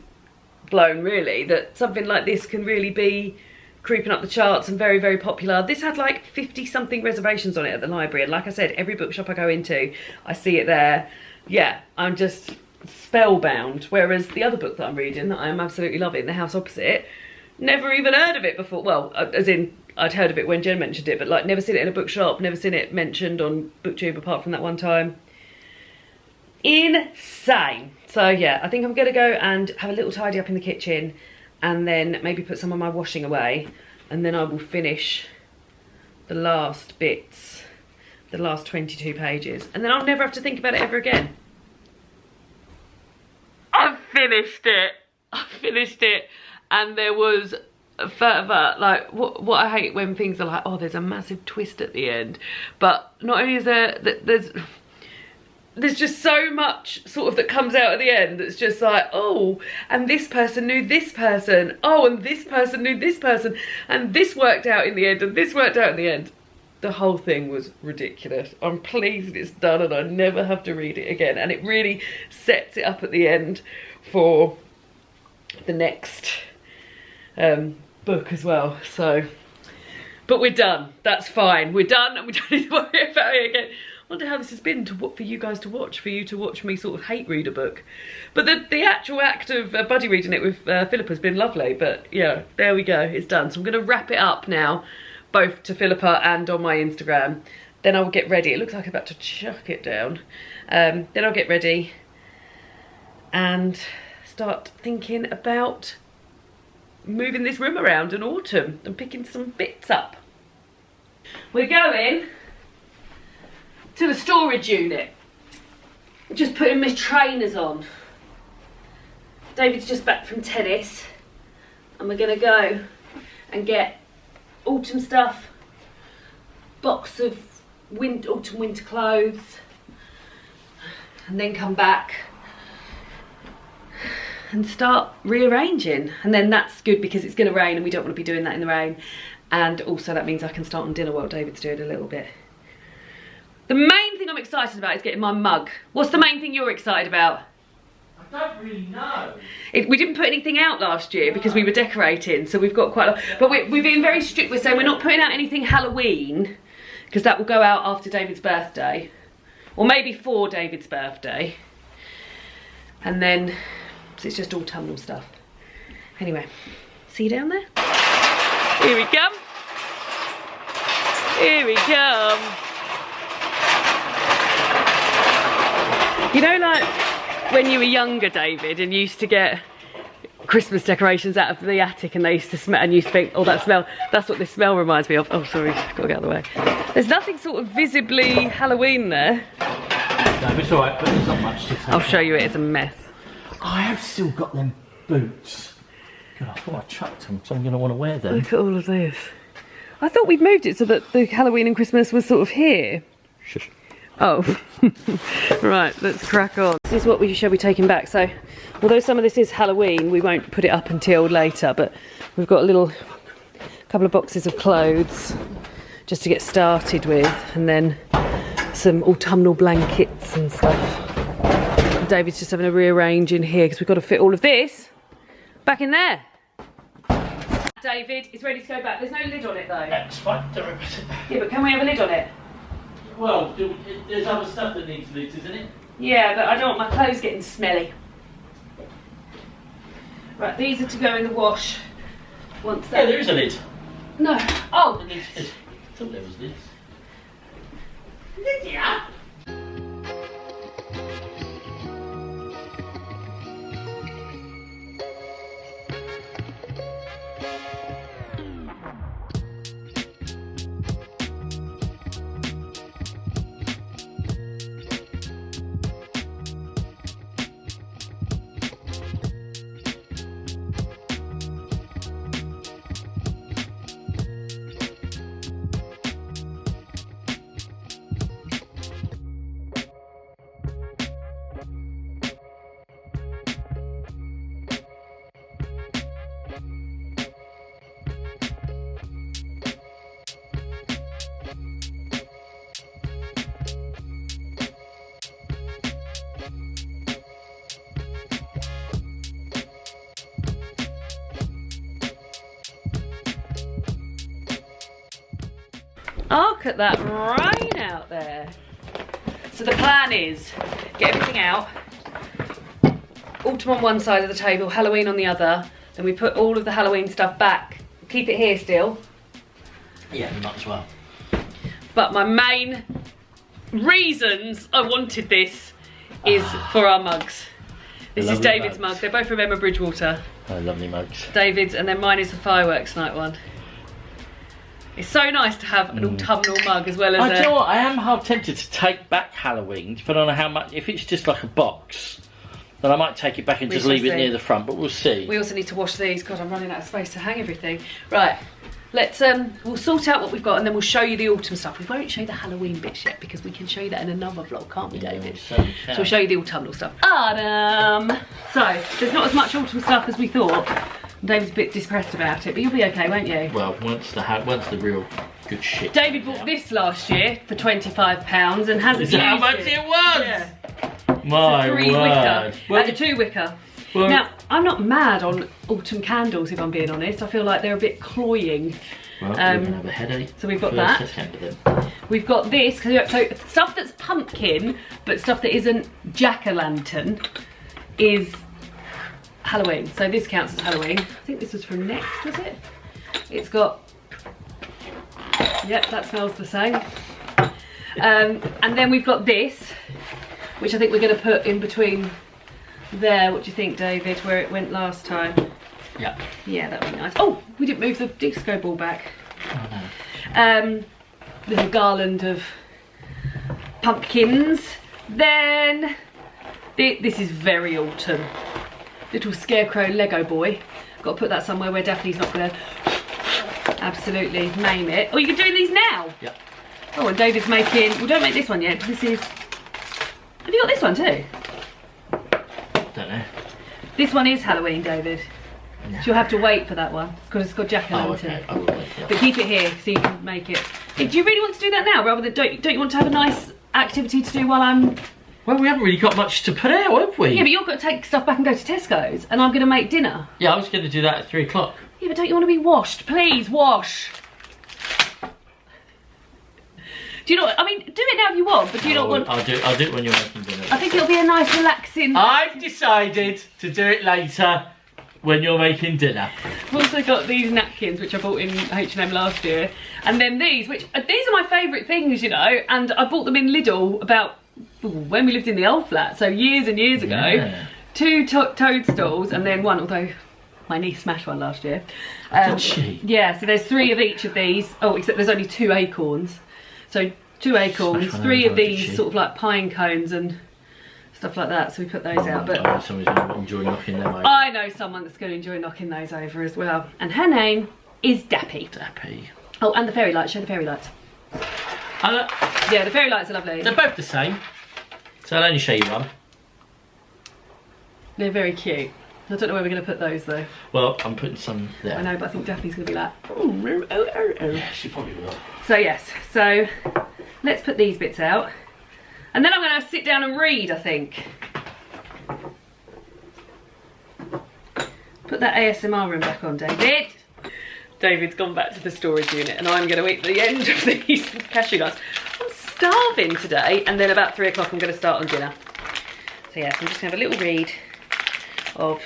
Speaker 1: blown, really, that something like this can really be creeping up the charts and very, very popular. This had like 50 something reservations on it at the library, and like I said, every bookshop I go into I see it there. Yeah, I'm just spellbound. Whereas the other book that I'm reading, that I am absolutely loving, The House Opposite, never even heard of it before. Well, as in I'd heard of it when Jen mentioned it, but like never seen it in a bookshop, never seen it mentioned on BookTube apart from that one time. Insane. So yeah, I think I'm gonna go and have a little tidy up in the kitchen and then maybe put some of my washing away, and then I will finish the last bits, the last 22 pages, and then I'll never have to think about it ever again. I've finished it. I finished it, and there was further, like, what I hate when things are like, oh, there's a massive twist at the end, but not only is there's just so much sort of that comes out at the end that's just like, oh, and this person knew this person, oh, and this person knew this person, and this worked out in the end, and this worked out in the end. The whole thing was ridiculous. I'm pleased it's done and I never have to read it again, and it really sets it up at the end for the next book as well. So, but we're done. That's fine. We're done and we don't need to worry about it again. I wonder how this has been for you guys to watch, for you to watch me sort of hate read a book. But the actual act of buddy reading it with Philippa has been lovely. But yeah, there we go. It's done. So I'm going to wrap it up now, both to Philippa and on my Instagram. Then I will get ready. It looks like I'm about to chuck it down. Then I'll get ready and start thinking about moving this room around in autumn and picking some bits up. We're going to the storage unit. Just putting my trainers on. David's just back from tennis and we're gonna go and get autumn stuff, box of autumn winter clothes, and then come back and start rearranging. And then that's good because it's going to rain and we don't want to be doing that in the rain, and also that means I can start on dinner while David's doing a little bit. The main thing I'm excited about is getting my mug. What's the main thing you're excited about?
Speaker 2: I don't really know.
Speaker 1: We didn't put anything out last year because we were decorating, so we've got quite a lot. But we've been very strict. We're saying we're not putting out anything Halloween because that will go out after David's birthday, or maybe for David's birthday, and then so it's just autumnal stuff. Anyway, see you down there. Here we come. Here we come. You know, like when you were younger, David, and you used to get Christmas decorations out of the attic and they used to smell, and you used to think, oh, that smell, that's what this smell reminds me of. Oh, sorry, gotta get out of the way. There's nothing sort of visibly Halloween there.
Speaker 2: No, it's alright, but there's not much to take.
Speaker 1: I'll show you it, it's a mess.
Speaker 2: I have still got them boots. God, I thought I chucked them, so I'm going to want to wear them.
Speaker 1: Look at all of this. I thought we'd moved it so that the Halloween and Christmas was sort of here.
Speaker 2: Shush.
Speaker 1: Oh, right, let's crack on. This is what we shall be taking back. So, although some of this is Halloween, we won't put it up until later, but we've got a couple of boxes of clothes just to get started with, and then some autumnal blankets and stuff. David's just having a rearrange in here because we've got to fit all of this back in there. David, it's ready to go back. There's no lid on it though.
Speaker 2: That's fine, don't worry about it.
Speaker 1: Yeah, but can we have a lid on it?
Speaker 2: Well, there's other stuff that needs lids, isn't it?
Speaker 1: Yeah, but I don't want my clothes getting smelly. Right, these are to go in the wash once
Speaker 2: Yeah, there is a lid.
Speaker 1: No. Oh.
Speaker 2: I thought there was this.
Speaker 1: Lydia. Look at that rain out there. So the plan is, get everything out, autumn on one side of the table, Halloween on the other, then we put all of the Halloween stuff back, keep it here still.
Speaker 2: Yeah, we might as well.
Speaker 1: But my main reasons I wanted this is for our mugs. This is David's mug. They're both from Emma Bridgewater.
Speaker 2: Oh, lovely mugs.
Speaker 1: David's, and then mine is the fireworks night one. It's so nice to have an autumnal mug as well as
Speaker 2: Do you know what? I am half tempted to take back Halloween, depending on how much. If it's just like a box, then I might take it back and just leave it near the front, but we'll see.
Speaker 1: We also need to wash these. God, I'm running out of space to hang everything. Right, let's, we'll sort out what we've got and then we'll show you the autumn stuff. We won't show you the Halloween bits yet because we can show you that in another vlog, can't we, David?
Speaker 2: So
Speaker 1: we'll show you the autumnal stuff. Autumn! So, there's not as much autumn stuff as we thought. David's a bit depressed about it, but you'll be okay, won't you?
Speaker 2: Well, once the real good shit.
Speaker 1: David bought this last year for £25 and hasn't used it.
Speaker 2: How much it was?
Speaker 1: Yeah.
Speaker 2: My
Speaker 1: it's a 3 wicker
Speaker 2: well,
Speaker 1: and a 2 wicker.
Speaker 2: Well,
Speaker 1: now, I'm not mad on autumn candles, if I'm being honest. I feel like they're a bit cloying.
Speaker 2: Well, you're going to have a headache.
Speaker 1: So we've got that. We've got this, so stuff that's pumpkin, but stuff that isn't jack-o'-lantern is Halloween. So this counts as Halloween. I think this was from Next, was it? It's got, yep, that smells the same. And then we've got this, which I think we're going to put in between there. What do you think, David, where it went last time?
Speaker 2: Yeah.
Speaker 1: Yeah, that would be nice. Oh, we didn't move the disco ball back.
Speaker 2: Oh no.
Speaker 1: Little garland of pumpkins. Then, this is very autumn. Little scarecrow Lego boy. Got to put that somewhere where Daphne's not going to absolutely maim it. Oh, you're doing these now?
Speaker 2: Yep.
Speaker 1: Oh, and David's making, well, don't make this one yet, because this is, have you got this one too?
Speaker 2: Don't know.
Speaker 1: This one is Halloween, David.
Speaker 2: No.
Speaker 1: So you'll have to wait for that one, because it's got jack-o'-lantern.
Speaker 2: Oh, okay. I will wait, yeah.
Speaker 1: But keep it here, so you can make it. Hey, do you really want to do that now, rather than, don't you want to have a nice activity to do while I'm...
Speaker 2: Well, we haven't really got much to put out, have we?
Speaker 1: Yeah, but you've got to take stuff back and go to Tesco's, and I'm going to make dinner.
Speaker 2: Yeah, I was going to do that at 3 o'clock.
Speaker 1: Yeah, but don't you want to be washed? Please, wash. Do you know what, I mean, do it now if you want, but do you not want...
Speaker 2: I'll do it when you're making dinner.
Speaker 1: I think it'll be a nice, relaxing...
Speaker 2: I've decided to do it later when you're making dinner.
Speaker 1: I've also got these napkins, which I bought in H&M last year. And then these, which, these are my favourite things, you know, and I bought them in Lidl about... when we lived in the old flat, so years and years ago.
Speaker 2: Yeah.
Speaker 1: 2 toadstools and then one, although my niece smashed one last year.
Speaker 2: Did she?
Speaker 1: Yeah, so there's 3 of each of these. Oh, except there's only 2 acorns. So 2 acorns, 3 of these sort of like pine cones and stuff like that. So we put those out. But
Speaker 2: I know someone's going to enjoy knocking them over.
Speaker 1: I know someone that's going to enjoy knocking those over as well. And her name is Dappy.
Speaker 2: Dappy.
Speaker 1: Oh, and the fairy lights. Show the fairy lights. Yeah, the fairy lights are lovely.
Speaker 2: They're both the same. So I'll only show you one.
Speaker 1: They're very cute. I don't know where we're going to put those though.
Speaker 2: Well, I'm putting some there.
Speaker 1: I know, but I think Daphne's going to be like, oh.
Speaker 2: Yeah, she probably will.
Speaker 1: So yes, so let's put these bits out. And then I'm going to sit down and read, I think. Put that ASMR room back on, David. David's gone back to the storage unit and I'm going to eat the end of these cashew nuts. I'm starving today, and then about 3 o'clock I'm going to start on dinner. So yes, I'm just going to have a little read of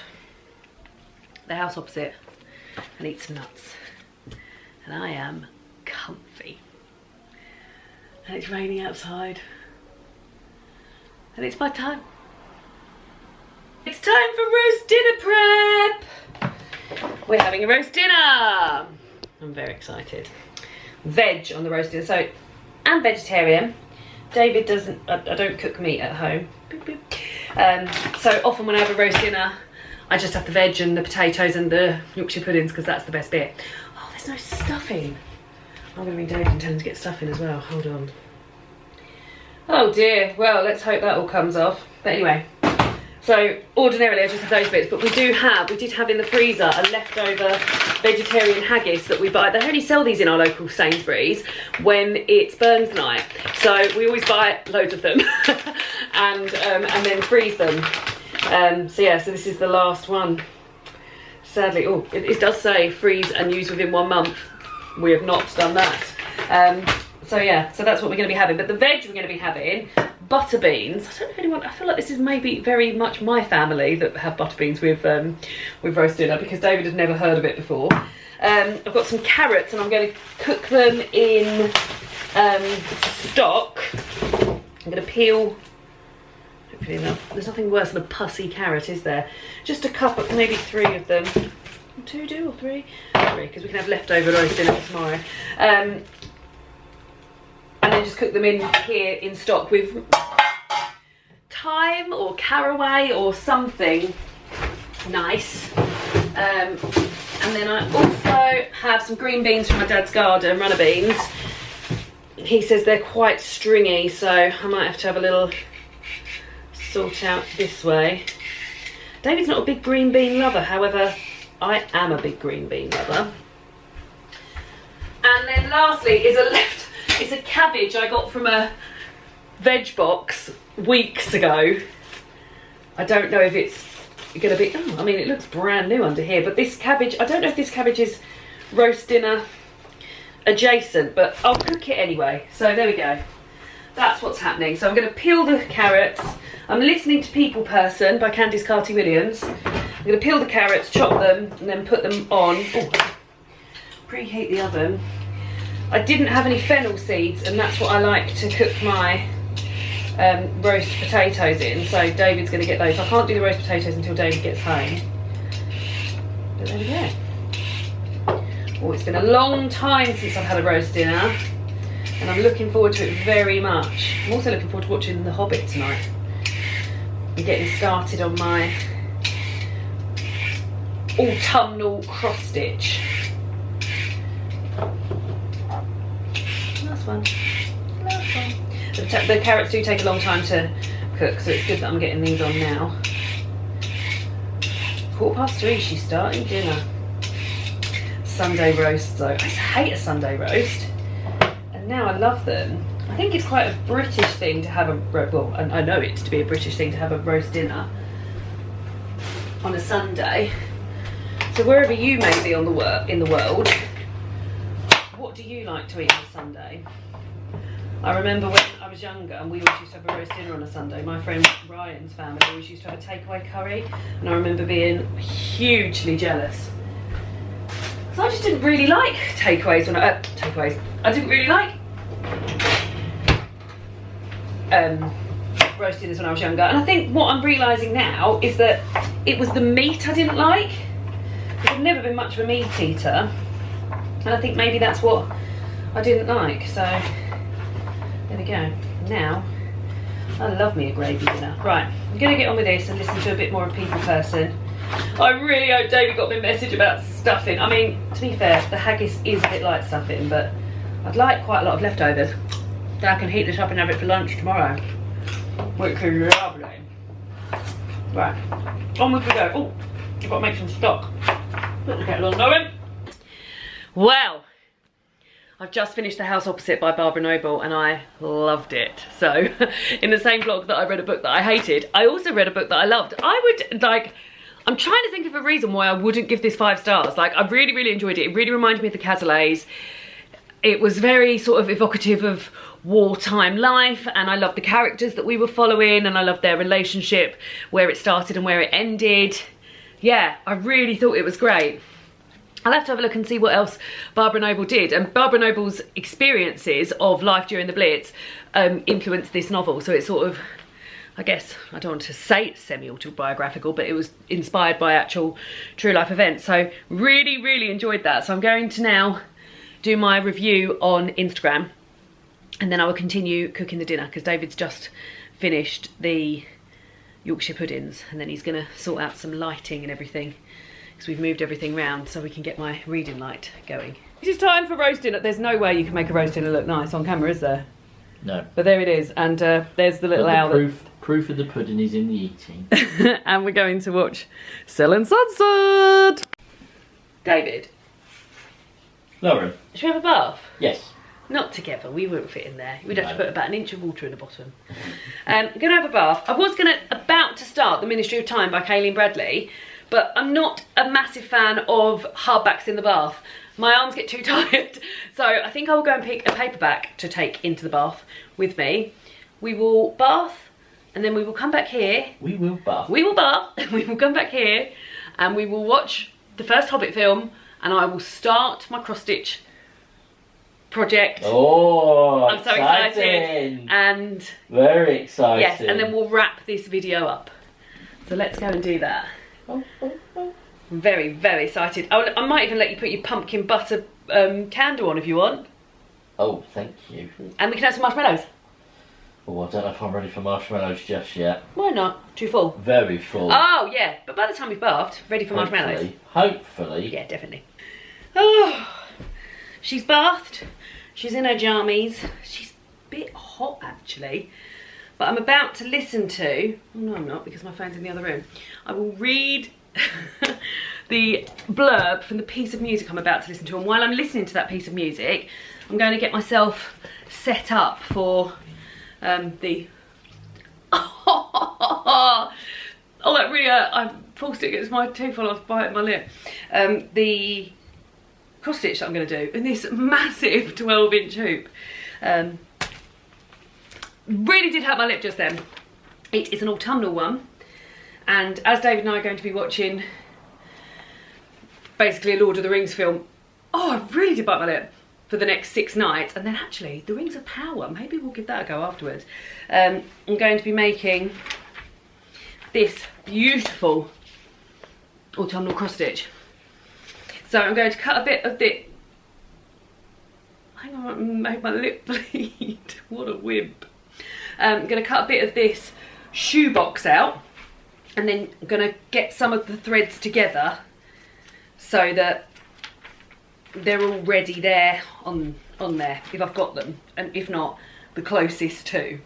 Speaker 1: The House Opposite and eat some nuts. and I am comfy. And it's raining outside. And it's my time. It's time for roast dinner prep. We're having a roast dinner. I'm very excited. Veg on the roast dinner. So, I'm vegetarian. David doesn't, I don't cook meat at home. Boop, boop. So often when I have a roast dinner, I just have the veg and the potatoes and the Yorkshire puddings because that's the best bit. Oh, there's no stuffing. I'm going to ring David and tell him to get stuffing as well. Hold on. Oh dear. Well, let's hope that all comes off. But anyway, so ordinarily I just have those bits, but we did have in the freezer a leftover vegetarian haggis that we buy. They only sell these in our local Sainsbury's when it's Burns night. So we always buy loads of them and then freeze them. So yeah, so this is the last one. Sadly, oh, it does say freeze and use within 1 month. We have not done that. So yeah, so that's what we're going to be having. But the veg we're going to be having, butter beans. I don't know if anyone, I feel like this is maybe very much my family that have butter beans with roast dinner because David had never heard of it before. I've got some carrots and I'm going to cook them in stock. I'm going to peel, hopefully enough. There's nothing worse than a pussy carrot, is there? Just a cup of, maybe 3 of them. 2 or 3? 3, because we can have leftover roast dinner for tomorrow. And then just cook them in here in stock with thyme or caraway or something nice. And then I also have some green beans from my dad's garden, runner beans. He says they're quite stringy, so I might have to have a little sort out this way. David's not a big green bean lover, however, I am a big green bean lover. And then lastly is it's a cabbage I got from a veg box weeks ago. I don't know if it's going to be, oh, I mean it looks brand new under here, but this cabbage, I don't know if this cabbage is roast dinner adjacent, but I'll cook it anyway. So there we go. That's what's happening. So I'm going to peel the carrots. I'm listening to People Person by Candice Carty-Williams. I'm going to peel the carrots, chop them, and then put them on. Oh, preheat the oven. I didn't have any fennel seeds, and that's what I like to cook my roast potatoes in. So David's going to get those. I can't do the roast potatoes until David gets home. But there we go. Oh, it's been a long time since I've had a roast dinner, and I'm looking forward to it very much. I'm also looking forward to watching The Hobbit tonight and getting started on my autumnal cross stitch. Last one. The carrots do take a long time to cook, so it's good that I'm getting these on now. 3:15, she's starting dinner. Sunday roast though. I used to hate a Sunday roast, and now I love them. I think it's quite a British thing to have well, I know it's to be a British thing to have a roast dinner on a Sunday. So wherever you may be in the world, what do you like to eat on a Sunday? I remember when I was younger and we always used to have a roast dinner on a Sunday. My friend Ryan's family always used to have a takeaway curry, and I remember being hugely jealous. So I just didn't really like takeaways when I didn't really like roast dinners when I was younger. And I think what I'm realising now is that it was the meat I didn't like. I've never been much of a meat eater, and I think maybe that's what I didn't like. So there we go. Now I love me a gravy dinner. Right, I'm gonna get on with this and listen to a bit more of People Person. I really hope David got my message about stuffing. I mean, to be fair, the haggis is a bit like stuffing, but I'd like quite a lot of leftovers. So I can heat this up and have it for lunch tomorrow, which is lovely. Right, onwards we go. Oh, I've got to make some stock. Put the kettle on going. Well, I've just finished The House Opposite by Barbara Noble and I loved it. So, in the same blog that I read a book that I hated, I also read a book that I loved. I'm trying to think of a reason why I wouldn't give this 5 stars. Like, I really, really enjoyed it. It really reminded me of the Casaleys. It was very sort of evocative of wartime life, and I loved the characters that we were following, and I loved their relationship, where it started and where it ended. Yeah, I really thought it was great. I'll have to have a look and see what else Barbara Noble did. And Barbara Noble's experiences of life during the Blitz influenced this novel. So it's sort of, I guess, I don't want to say it's semi-autobiographical, but it was inspired by actual true life events. So really, really enjoyed that. So I'm going to now do my review on Instagram, and then I will continue cooking the dinner because David's just finished the Yorkshire puddings, and then he's going to sort out some lighting and everything because we've moved everything round so we can get my reading light going. It is time for roast dinner. There's no way you can make a roast dinner look nice on camera, is there?
Speaker 2: No.
Speaker 1: But there it is, and there's the little owl.
Speaker 2: Proof of the pudding is in the eating.
Speaker 1: And we're going to watch Selling Sunset. David.
Speaker 2: Lauren.
Speaker 1: Should we have a bath?
Speaker 2: Yes.
Speaker 1: Not together, we wouldn't fit in there. We'd have to put about an inch of water in the bottom. I'm going to have a bath. I was about to start The Ministry of Time by Kayleen Bradley, but I'm not a massive fan of hardbacks in the bath. My arms get too tired. So I think I will go and pick a paperback to take into the bath with me. We will bath, and then we will come back here.
Speaker 2: We will bath.
Speaker 1: We will bath, and we will come back here, and we will watch the first Hobbit film, and I will start my cross-stitch project.
Speaker 2: Oh,
Speaker 1: I'm so excited. And
Speaker 2: very excited.
Speaker 1: yes, and then we'll wrap this video up. So let's go and do that. I'm very, very excited. I might even let you put your pumpkin butter candle on if you want.
Speaker 2: Oh, thank you.
Speaker 1: And we can have some marshmallows.
Speaker 2: Oh, I don't know if I'm ready for marshmallows just yet.
Speaker 1: Why not? Too full?
Speaker 2: Very full.
Speaker 1: Oh, yeah. But by the time we've bathed, ready for marshmallows.
Speaker 2: Hopefully.
Speaker 1: Yeah, definitely. Oh, she's bathed. She's in her jammies. She's a bit hot, actually. But I'm about to listen to... Oh, no, I'm not, because my phone's in the other room. I will read the blurb from the piece of music I'm about to listen to. And while I'm listening to that piece of music, I'm going to get myself set up for the... Oh, that really hurt. I forced it against my tooth while I was biting my lip. The cross stitch that I'm going to do in this massive 12-inch hoop. Really did hurt my lip just then. It is an autumnal one, and as David and I are going to be watching basically a Lord of the Rings film, oh, I really did bite my lip for the next 6 nights, and then actually the Rings of Power, maybe we'll give that a go afterwards. I'm going to be making this beautiful autumnal cross stitch. So I'm going to cut a bit of the... Hang on, make my lip bleed. What a wimp. I'm going to cut a bit of this shoebox out, and then I'm going to get some of the threads together so that they're already there on there, if I've got them, and if not, the closest to.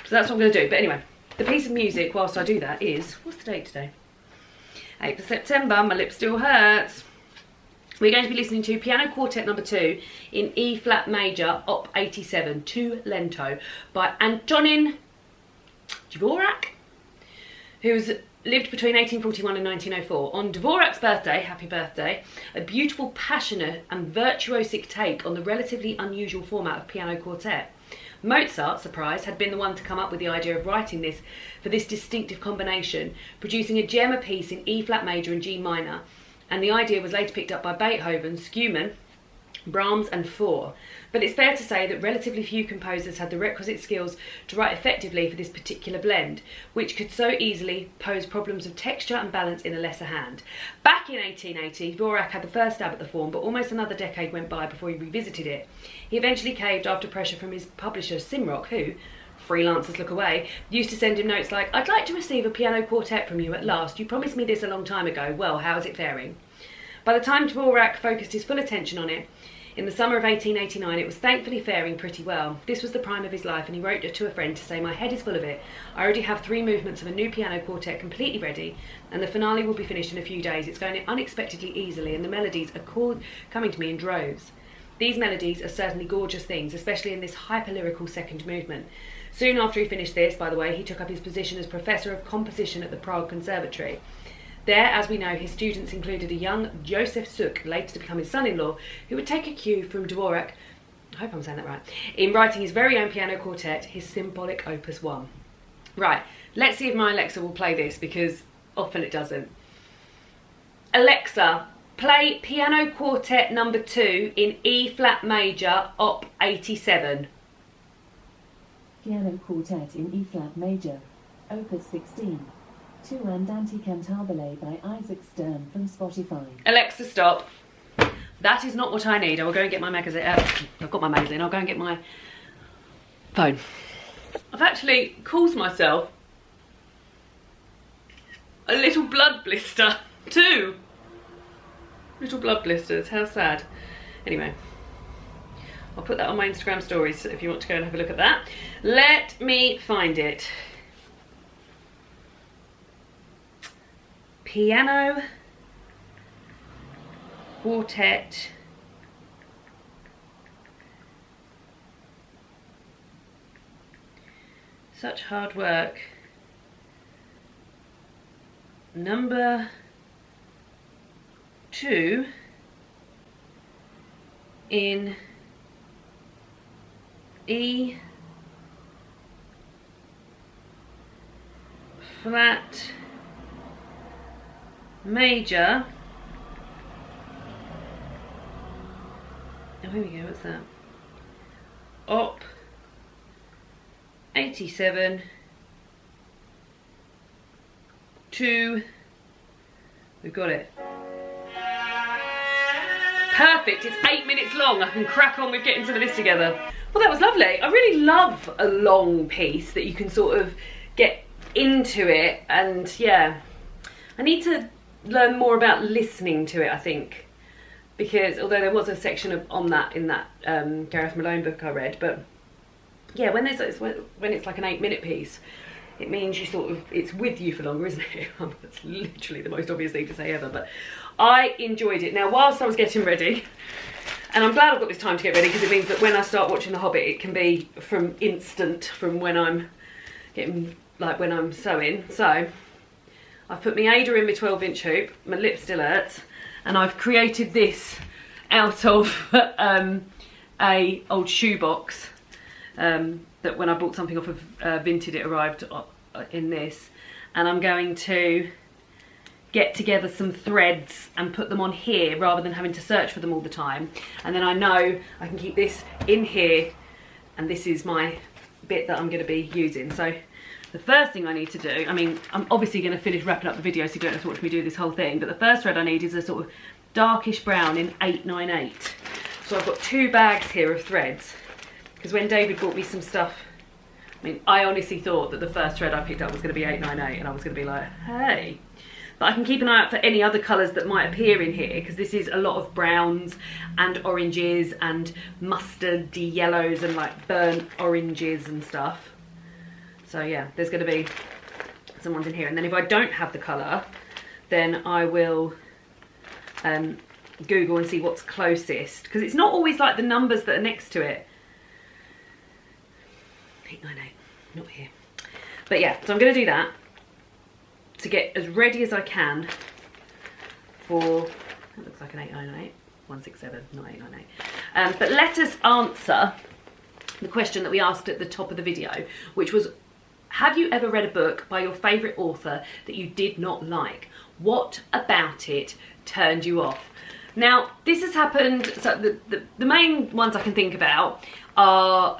Speaker 1: So that's what I'm going to do. But anyway, the piece of music whilst I do that is... What's the date today? 8th of September, my lip still hurts. We're going to be listening to Piano Quartet No. 2 in E flat major, Op 87, to Lento, by Antonin Dvorak, who's lived between 1841 and 1904. On Dvorak's birthday, happy birthday, a beautiful, passionate and virtuosic take on the relatively unusual format of piano quartet. Mozart, surprise, had been the one to come up with the idea of writing this for this distinctive combination, producing a gem piece in E flat major and G minor, and the idea was later picked up by Beethoven, Schumann, Brahms and Faure. But it's fair to say that relatively few composers had the requisite skills to write effectively for this particular blend, which could so easily pose problems of texture and balance in a lesser hand. Back in 1880, Dvorak had the first stab at the form, but almost another decade went by before he revisited it. He eventually caved after pressure from his publisher Simrock, who, freelancers look away, used to send him notes like, "I'd like to receive a piano quartet from you at last. You promised me this a long time ago. Well, how is it faring?" By the time Dvorak focused his full attention on it, in the summer of 1889, it was thankfully faring pretty well. This was the prime of his life, and he wrote to a friend to say, "My head is full of it. I already have 3 movements of a new piano quartet completely ready, and the finale will be finished in a few days. It's going unexpectedly easily, and the melodies are coming to me in droves. These melodies are certainly gorgeous things, especially in this hyper-lyrical second movement." Soon after he finished this, by the way, he took up his position as Professor of Composition at the Prague Conservatory. There, as we know, his students included a young Joseph Suk, later to become his son-in-law, who would take a cue from Dvorak, I hope I'm saying that right, in writing his very own piano quartet, his symbolic Opus 1. Right, let's see if my Alexa will play this, because often it doesn't. Alexa, Play Piano Quartet number 2 in E flat major, op 87.
Speaker 4: Piano Quartet in E flat major, opus 16. To Andante Cantabile by Isaac Stern from Spotify.
Speaker 1: Alexa, stop. That is not what I need. I will go and get my magazine. I've got my magazine. I'll go and get my phone. I've actually caused myself a little blood blister. 2 little blood blisters. How sad. Anyway, I'll put that on my Instagram stories if you want to go and have a look at that. Let me find it. Piano Quartet such hard work. Number 2 in E flat major. Oh, here we go, what's that? Op 87 2. We've got it. Perfect, it's 8 minutes long. I can crack on with getting some of this together. Well, that was lovely. I really love a long piece that you can sort of get into it, and yeah, I need to learn more about listening to it, I think, because although there was a section on that in that Gareth Malone book I read, but yeah, when it's like an 8-minute piece, it means you sort of, it's with you for longer, isn't it? That's literally the most obvious thing to say ever, but I enjoyed it. Now, whilst I was getting ready, and I'm glad I've got this time to get ready because it means that when I start watching The Hobbit, it can be from when I'm getting, like when I'm sewing. So I've put my Ada in my 12-inch hoop, my lip still hurts, and I've created this out of a old shoebox that when I bought something off of Vinted, it arrived in this, and I'm going to get together some threads and put them on here rather than having to search for them all the time, and then I know I can keep this in here, and this is my bit that I'm going to be using. So the first thing I need to do, I mean, I'm obviously going to finish wrapping up the video so you don't have to watch me do this whole thing, but the first thread I need is a sort of darkish brown in 898. So I've got 2 bags here of threads, because when David bought me some stuff, I mean, I honestly thought that the first thread I picked up was going to be 898, and I was going to be like, hey. But I can keep an eye out for any other colours that might appear in here, because this is a lot of browns and oranges and mustardy yellows and like burnt oranges and stuff. So yeah, there's going to be some ones in here. And then if I don't have the colour, then I will Google and see what's closest, because it's not always like the numbers that are next to it. 898, not here. But yeah, so I'm going to do that to get as ready as I can for, that looks like an 898, 167, not 898. But let us answer the question that we asked at the top of the video, which was, have you ever read a book by your favourite author that you did not like? What about it turned you off? Now, this has happened, so the main ones I can think about are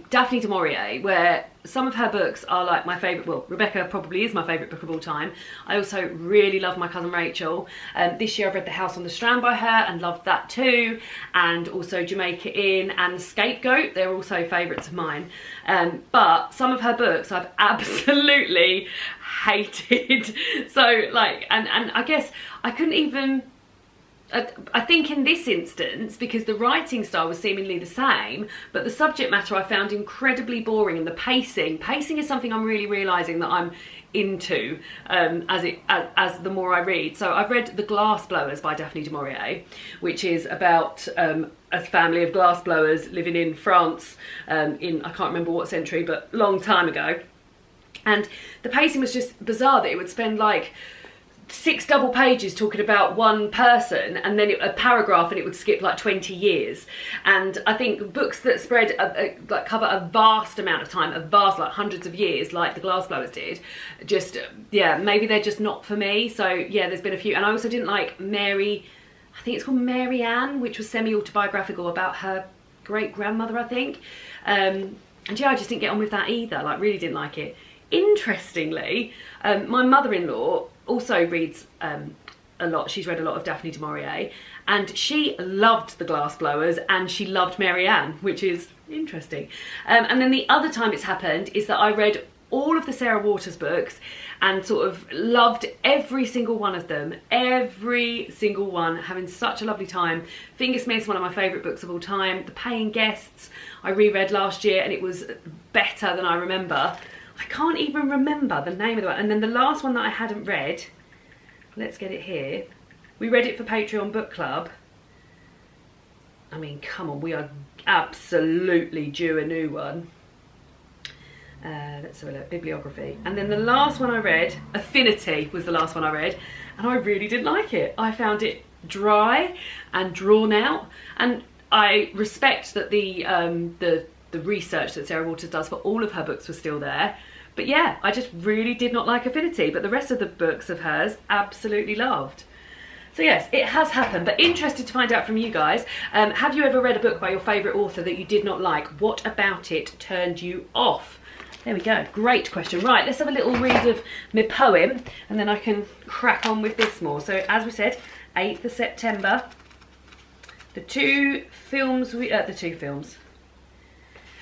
Speaker 1: Daphne du Maurier, where some of her books are like my favourite. Well, Rebecca probably is my favourite book of all time. I also really love My Cousin Rachel. This year I've read The House on the Strand by her and loved that too. And also Jamaica Inn and Scapegoat, they're also favourites of mine. But some of her books I've absolutely hated. So like, and I guess I couldn't even, I think in this instance, because the writing style was seemingly the same, but the subject matter I found incredibly boring, and the pacing is something I'm really realising that I'm into as the more I read. So I've read The Glassblowers by Daphne du Maurier, which is about a family of glassblowers living in France in, I can't remember what century, but long time ago. And the pacing was just bizarre, that it would spend like 6 double pages talking about one person, and then a paragraph, and it would skip like 20 years. And I think books that spread like cover a vast amount of time, like hundreds of years, like The Glassblowers did, just yeah, maybe they're just not for me. So yeah, there's been a few. And I also didn't like Mary I think it's called Mary Ann, which was semi-autobiographical about her great-grandmother, I think. And yeah, I just didn't get on with that either, like really didn't like it. Interestingly, my mother-in-law also reads a lot. She's read a lot of Daphne du Maurier, and she loved the Glassblowers and she loved Mary Ann, which is interesting. And then the other time it's happened is that I read all of the Sarah Waters books and sort of loved every single one of them, every single one, having such a lovely time. Fingersmith's one of my favourite books of all time. The Paying Guests I reread last year and it was better than I remember. I can't even remember the name of the one. And then the last one that I hadn't read, let's get it here. We read it for Patreon Book Club. I mean, come on, we are absolutely due a new one. Let's have a look, bibliography. And then the last one I read, Affinity was the last one I read, and I really didn't like it. I found it dry and drawn out, and I respect that the research that Sarah Waters does for all of her books was still there. But yeah, I just really did not like Affinity, but the rest of the books of hers, absolutely loved. So yes, it has happened, but interested to find out from you guys. Have you ever read a book by your favourite author that you did not like? What about it turned you off? There we go, great question. Right, let's have a little read of my poem and then I can crack on with this more. So as we said, 8th of September, the two films.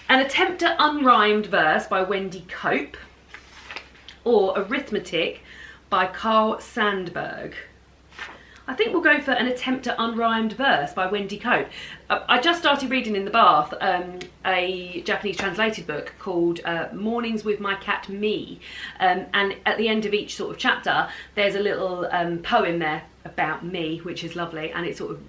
Speaker 1: An attempt at unrhymed verse by Wendy Cope, or Arithmetic by Carl Sandburg. I think we'll go for an attempt at unrhymed verse by Wendy Cope. I just started reading in the bath a Japanese translated book called Mornings with My Cat Mii, and at the end of each sort of chapter there's a little poem there about me, which is lovely, and it's sort of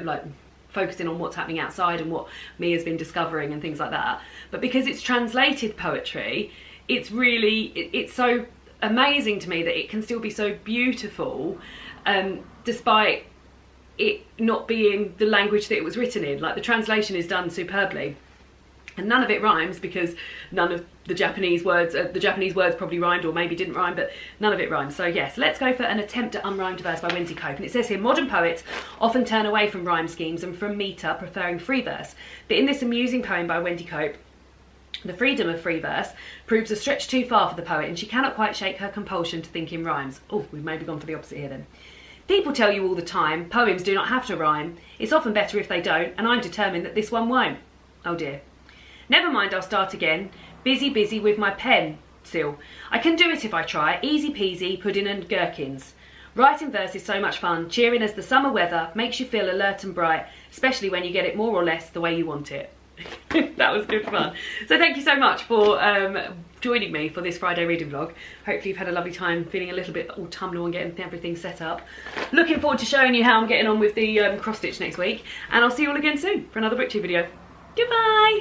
Speaker 1: like focusing on what's happening outside and what Mia has been discovering and things like that. But because it's translated poetry, it's so amazing to me that it can still be so beautiful, despite it not being the language that it was written in. Like, the translation is done superbly, and none of it rhymes because none of the Japanese words probably rhymed, or maybe didn't rhyme, but none of it rhymes. So yes, let's go for an attempt at unrhymed verse by Wendy Cope. And it says here, modern poets often turn away from rhyme schemes and from metre, preferring free verse. But in this amusing poem by Wendy Cope, the freedom of free verse proves a stretch too far for the poet, and she cannot quite shake her compulsion to think in rhymes. Oh, we've maybe gone for the opposite here then. People tell you all the time, poems do not have to rhyme. It's often better if they don't, and I'm determined that this one won't. Oh dear. Never mind, I'll start again. Busy with my pen, still. I can do it if I try, easy peasy, pudding and gherkins. Writing verse is so much fun, cheering as the summer weather, makes you feel alert and bright, especially when you get it more or less the way you want it. That was good fun. So thank you so much for joining me for this Friday reading vlog. Hopefully you've had a lovely time, feeling a little bit autumnal and getting everything set up. Looking forward to showing you how I'm getting on with the cross stitch next week, and I'll see you all again soon for another BookTube video. Goodbye!